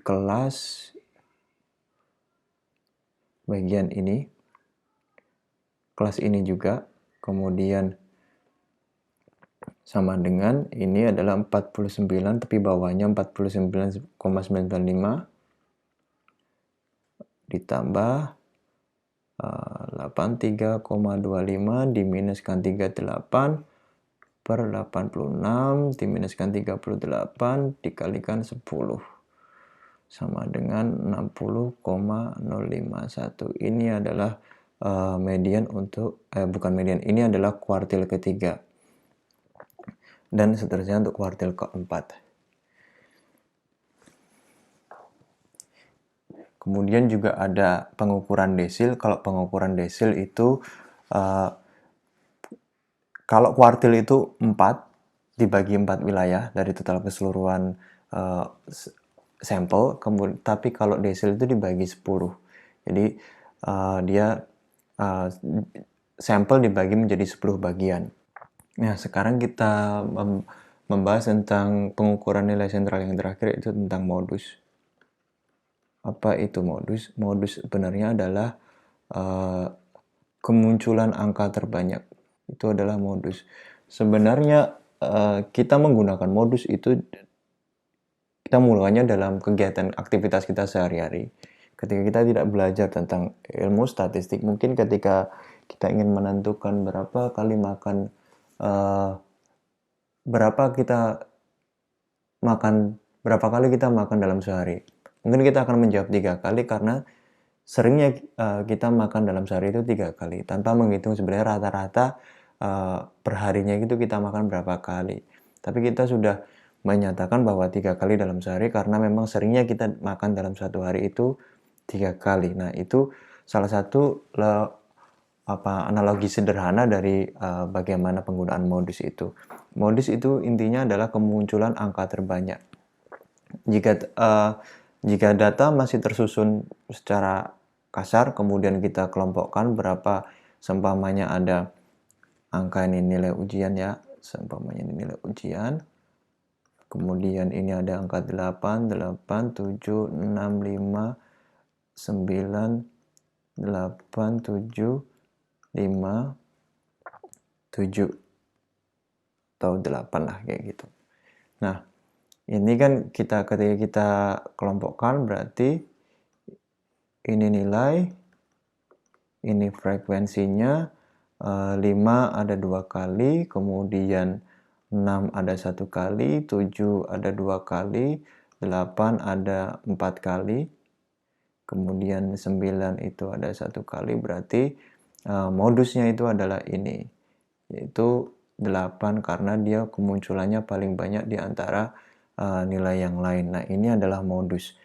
kelas bagian ini, kelas ini juga, kemudian sama dengan ini adalah 49 tapi bawahnya 49,995 ditambah 83,25 diminuskan 38 per 86 diminuskan 38 dikalikan 10 sama dengan 60,051. Ini adalah median untuk bukan median, ini adalah kuartil ketiga dan seterusnya untuk kuartil keempat. Kemudian juga ada pengukuran desil. Kalau pengukuran desil itu kalau kuartil itu 4 dibagi 4 wilayah dari total keseluruhan sampel, tapi kalau desil itu dibagi 10. Jadi dia sampel dibagi menjadi 10 bagian. Nah, sekarang kita membahas tentang pengukuran nilai sentral yang terakhir, itu tentang modus. Apa itu modus? Modus sebenarnya adalah kemunculan angka terbanyak. Itu adalah modus. Sebenarnya kita menggunakan modus itu kita mulainya dalam kegiatan aktivitas kita sehari-hari. Ketika kita tidak belajar tentang ilmu statistik, mungkin ketika kita ingin menentukan berapa kali makan, berapa kali kita makan dalam sehari. Mungkin kita akan menjawab 3 kali karena seringnya kita makan dalam sehari itu 3 kali tanpa menghitung sebenarnya rata-rata perharinya itu kita makan berapa kali. Tapi kita sudah menyatakan bahwa 3 kali dalam sehari karena memang seringnya kita makan dalam satu hari itu 3 kali. Nah, itu salah satu analogi sederhana dari bagaimana penggunaan modus itu. Modus itu intinya adalah kemunculan angka terbanyak. Jika data masih tersusun secara kasar, kemudian kita kelompokkan berapa, seumpamanya ada angka ini nilai ujian ya, seumpamanya ini nilai ujian, kemudian ini ada angka 8, 8, 7, 6, 5, 9, 8, 7, 5, 7, atau 8 lah kayak gitu. Nah, ini kan ketika kita kelompokkan berarti ini nilai, ini frekuensinya, 5 ada 2 kali, kemudian 6 ada 1 kali, 7 ada 2 kali, 8 ada 4 kali, kemudian 9 itu ada 1 kali, berarti modusnya itu adalah ini, yaitu 8 karena dia kemunculannya paling banyak di antara nilai yang lain. Nah, ini adalah modus.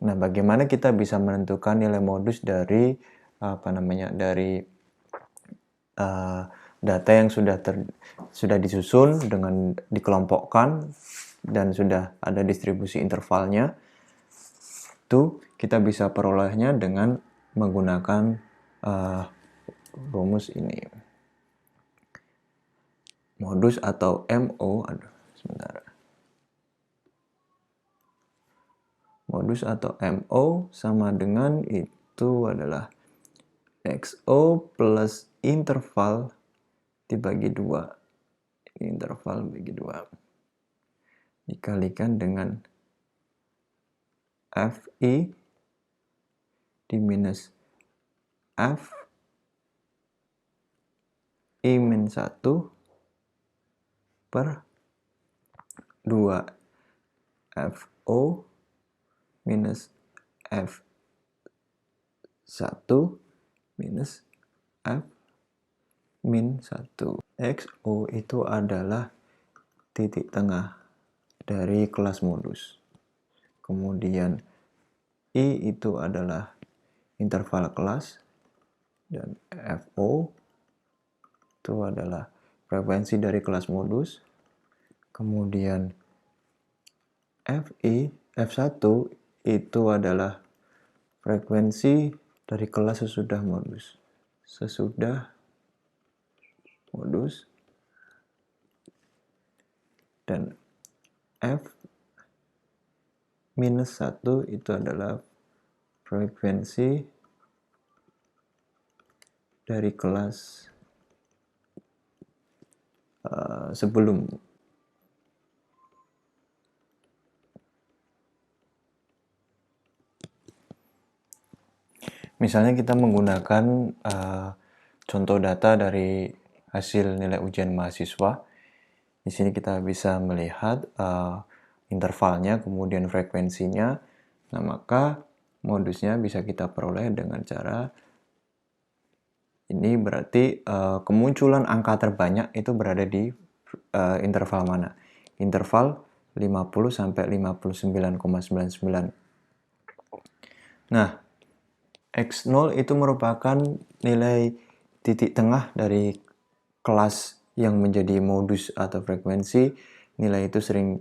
Nah, bagaimana kita bisa menentukan nilai modus dari data yang sudah disusun dengan dikelompokkan dan sudah ada distribusi intervalnya? Itu kita bisa perolehnya dengan menggunakan rumus ini. Modus atau MO, modus atau MO sama dengan itu adalah XO plus interval dibagi 2. Interval bagi 2. Dikalikan dengan FI diminus F I min 1 per 2 FO minus F1 minus F min 1. XO itu adalah titik tengah dari kelas modus. Kemudian I itu adalah interval kelas dan FO itu adalah frekuensi dari kelas modus. Kemudian F1 itu adalah frekuensi dari kelas sesudah modus. Dan F minus 1 itu adalah frekuensi dari kelas sebelum. Misalnya kita menggunakan contoh data dari hasil nilai ujian mahasiswa. Di sini kita bisa melihat intervalnya, kemudian frekuensinya. Nah, maka modusnya bisa kita peroleh dengan cara ini. Berarti kemunculan angka terbanyak itu berada di interval mana? Interval 50 sampai 59,99. Nah, X0 itu merupakan nilai titik tengah dari kelas yang menjadi modus atau frekuensi. Nilai itu sering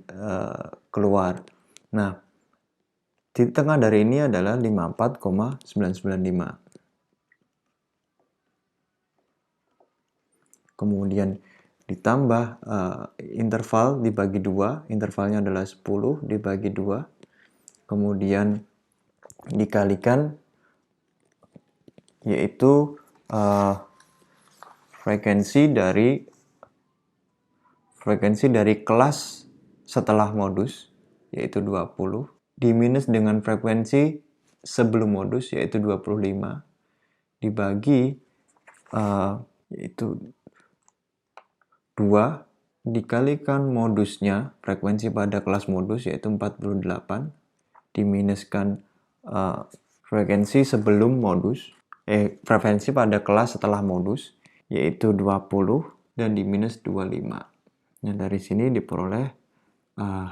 keluar. Nah, titik tengah dari ini adalah 54,995. Kemudian ditambah interval dibagi 2, intervalnya adalah 10 dibagi 2. Kemudian dikalikan, yaitu frekuensi dari kelas setelah modus, yaitu 20, diminus dengan frekuensi sebelum modus, yaitu 25, dibagi yaitu 2, dikalikan modusnya, frekuensi pada kelas modus, yaitu 48, diminuskan frekuensi sebelum modus, frekuensi pada kelas setelah modus, yaitu 20, dan diminus 25. Nah, dari sini diperoleh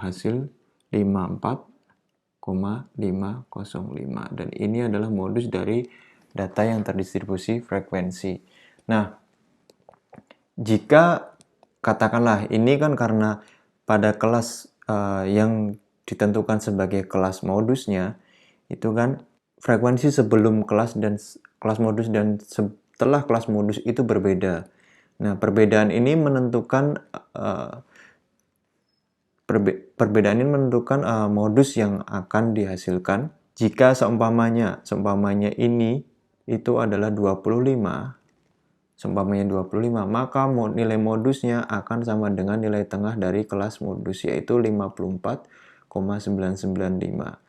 hasil 54,505, dan ini adalah modus dari data yang terdistribusi frekuensi. Nah, jika katakanlah ini kan karena pada kelas yang ditentukan sebagai kelas modusnya itu kan frekuensi sebelum kelas modus dan setelah kelas modus itu berbeda. Nah, perbedaan ini menentukan modus yang akan dihasilkan. Jika seumpamanya ini itu adalah 25, maka nilai modusnya akan sama dengan nilai tengah dari kelas modus, yaitu 54,995.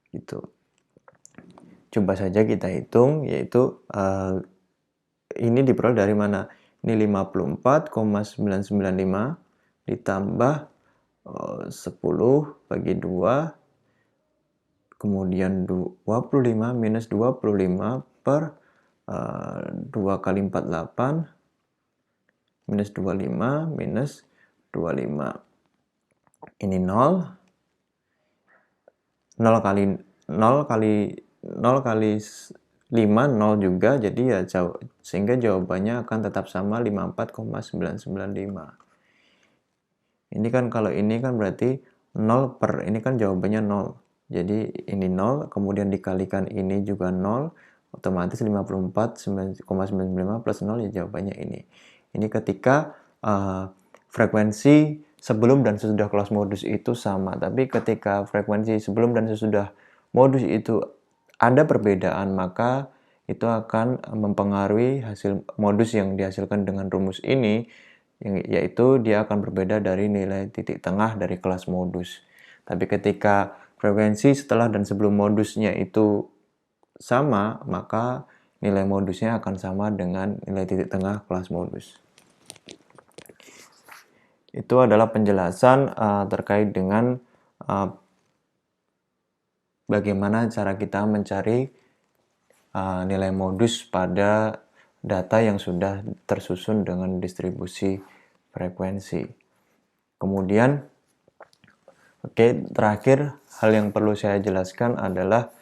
Gitu. Coba saja kita hitung, yaitu ini diperoleh dari mana? Ini 54,995 ditambah 10 bagi 2, kemudian 25 minus 25 per 2 kali 48 minus 25 minus 25. Ini 0. 0 kali 5 0 juga, jadi ya sehingga jawabannya akan tetap sama 54,995. Ini kan kalau ini kan berarti 0 per ini kan jawabannya 0. Jadi ini 0, kemudian dikalikan ini juga 0, otomatis 54,995 plus 0 ya jawabannya ini. Ini ketika frekuensi sebelum dan sesudah kelas modus itu sama. Tapi ketika frekuensi sebelum dan sesudah modus itu ada perbedaan, maka itu akan mempengaruhi hasil modus yang dihasilkan dengan rumus ini, yaitu dia akan berbeda dari nilai titik tengah dari kelas modus. Tapi ketika frekuensi setelah dan sebelum modusnya itu sama, maka nilai modusnya akan sama dengan nilai titik tengah kelas modus. Itu adalah penjelasan terkait dengan bagaimana cara kita mencari nilai modus pada data yang sudah tersusun dengan distribusi frekuensi. Kemudian, terakhir hal yang perlu saya jelaskan adalah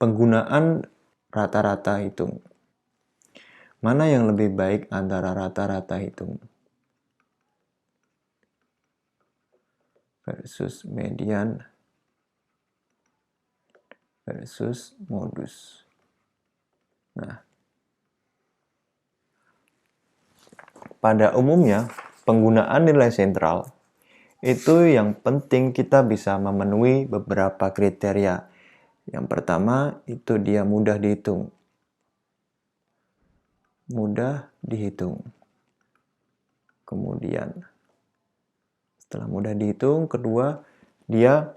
penggunaan rata-rata hitung. Mana yang lebih baik antara rata-rata hitung versus median versus modus? Nah, pada umumnya penggunaan nilai sentral itu yang penting kita bisa memenuhi beberapa kriteria. Yang pertama itu dia mudah dihitung. Mudah dihitung. Kemudian setelah mudah dihitung, kedua dia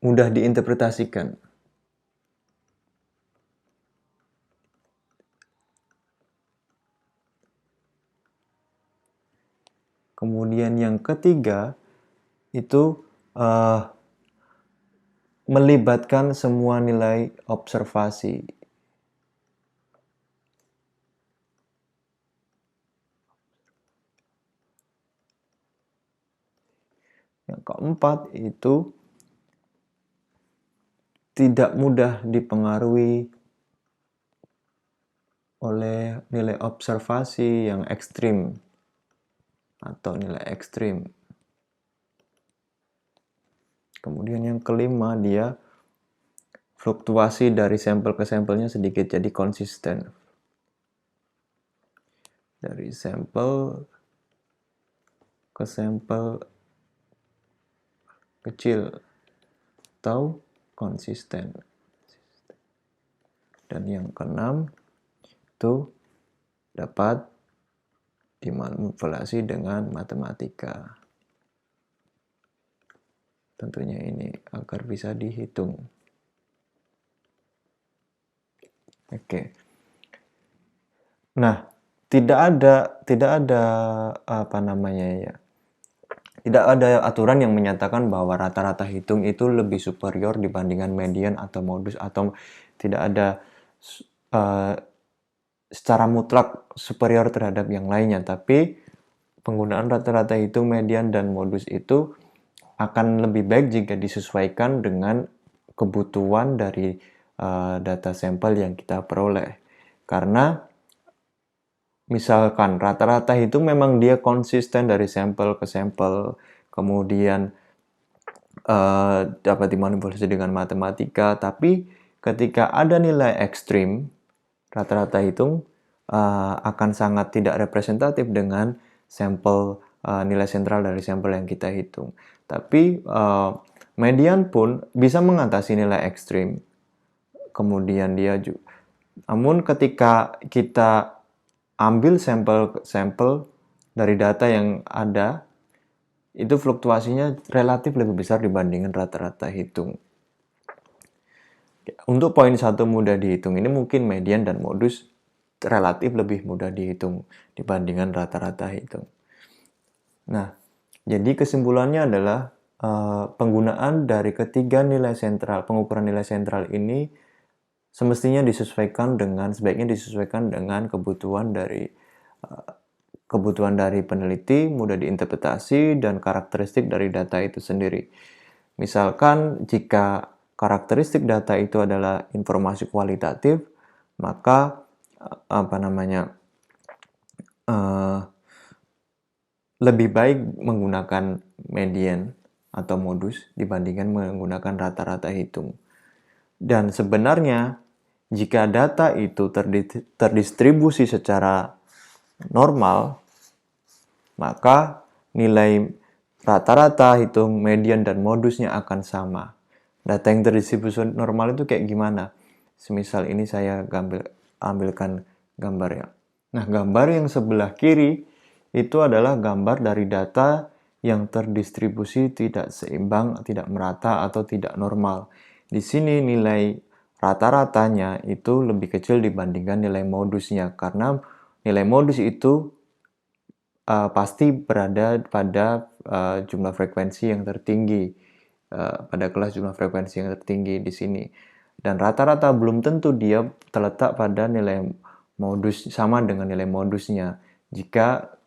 mudah diinterpretasikan. Kemudian yang ketiga itu melibatkan semua nilai observasi. Yang keempat itu tidak mudah dipengaruhi oleh nilai observasi yang ekstrim atau nilai ekstrim. Kemudian yang kelima, dia fluktuasi dari sampel ke sampelnya sedikit, jadi konsisten. Dari sampel ke sampel kecil atau konsisten. Dan yang keenam, itu dapat dimanipulasi dengan matematika. Tentunya ini agar bisa dihitung. Oke. Nah, tidak ada apa namanya ya? Tidak ada aturan yang menyatakan bahwa rata-rata hitung itu lebih superior dibandingkan median atau modus, atau tidak ada secara mutlak superior terhadap yang lainnya. Tapi penggunaan rata-rata hitung, median, dan modus itu akan lebih baik jika disesuaikan dengan kebutuhan dari data sampel yang kita peroleh. Karena misalkan rata-rata itu memang dia konsisten dari sampel ke sampel, kemudian dapat dimanipulasi dengan matematika, tapi ketika ada nilai ekstrim, rata-rata hitung akan sangat tidak representatif dengan sampel nilai sentral dari sampel yang kita hitung. Tapi median pun bisa mengatasi nilai ekstrim. Kemudian namun ketika kita ambil sampel dari data yang ada, itu fluktuasinya relatif lebih besar dibandingkan rata-rata hitung. Untuk poin 1 mudah dihitung ini mungkin median dan modus relatif lebih mudah dihitung dibandingkan rata-rata hitung. Nah, jadi kesimpulannya adalah penggunaan dari ketiga nilai sentral, pengukuran nilai sentral ini sebaiknya disesuaikan dengan kebutuhan dari peneliti, mudah diinterpretasi, dan karakteristik dari data itu sendiri. Misalkan jika karakteristik data itu adalah informasi kualitatif, maka lebih baik menggunakan median atau modus dibandingkan menggunakan rata-rata hitung. Dan sebenarnya jika data itu terdistribusi secara normal, maka nilai rata-rata hitung, median, dan modusnya akan sama. Data yang terdistribusi normal itu kayak gimana? Semisal ini saya ambilkan gambar ya. Nah, gambar yang sebelah kiri itu adalah gambar dari data yang terdistribusi tidak seimbang, tidak merata, atau tidak normal. Di sini nilai rata-ratanya itu lebih kecil dibandingkan nilai modusnya, karena nilai modus itu pasti berada pada jumlah frekuensi yang tertinggi, pada kelas jumlah frekuensi yang tertinggi di sini. Dan rata-rata belum tentu dia terletak pada nilai modus sama dengan nilai modusnya jika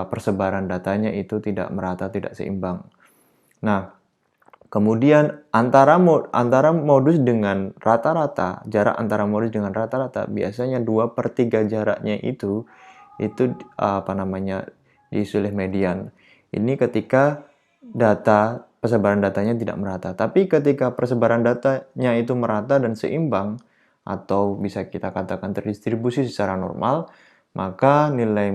persebaran datanya itu tidak merata, tidak seimbang. Nah, kemudian antara modus dengan rata-rata, jarak antara modus dengan rata-rata biasanya 2/3 jaraknya itu diisi oleh median. Ini ketika persebaran datanya tidak merata. Tapi ketika persebaran datanya itu merata dan seimbang, atau bisa kita katakan terdistribusi secara normal, maka nilai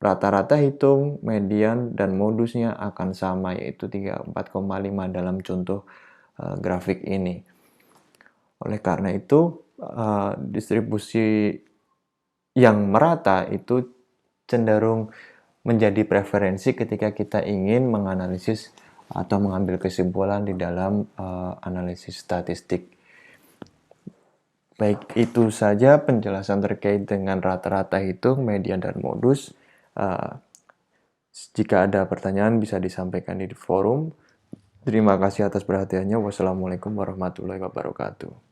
rata-rata hitung, median, dan modusnya akan sama, yaitu 34,5 dalam contoh grafik ini. Oleh karena itu, distribusi yang merata itu cenderung menjadi preferensi ketika kita ingin menganalisis atau mengambil kesimpulan di dalam analisis statistik. Baik, itu saja penjelasan terkait dengan rata-rata hitung, median, dan modus. Jika ada pertanyaan bisa disampaikan di forum. Terima kasih atas perhatiannya. Wassalamualaikum warahmatullahi wabarakatuh.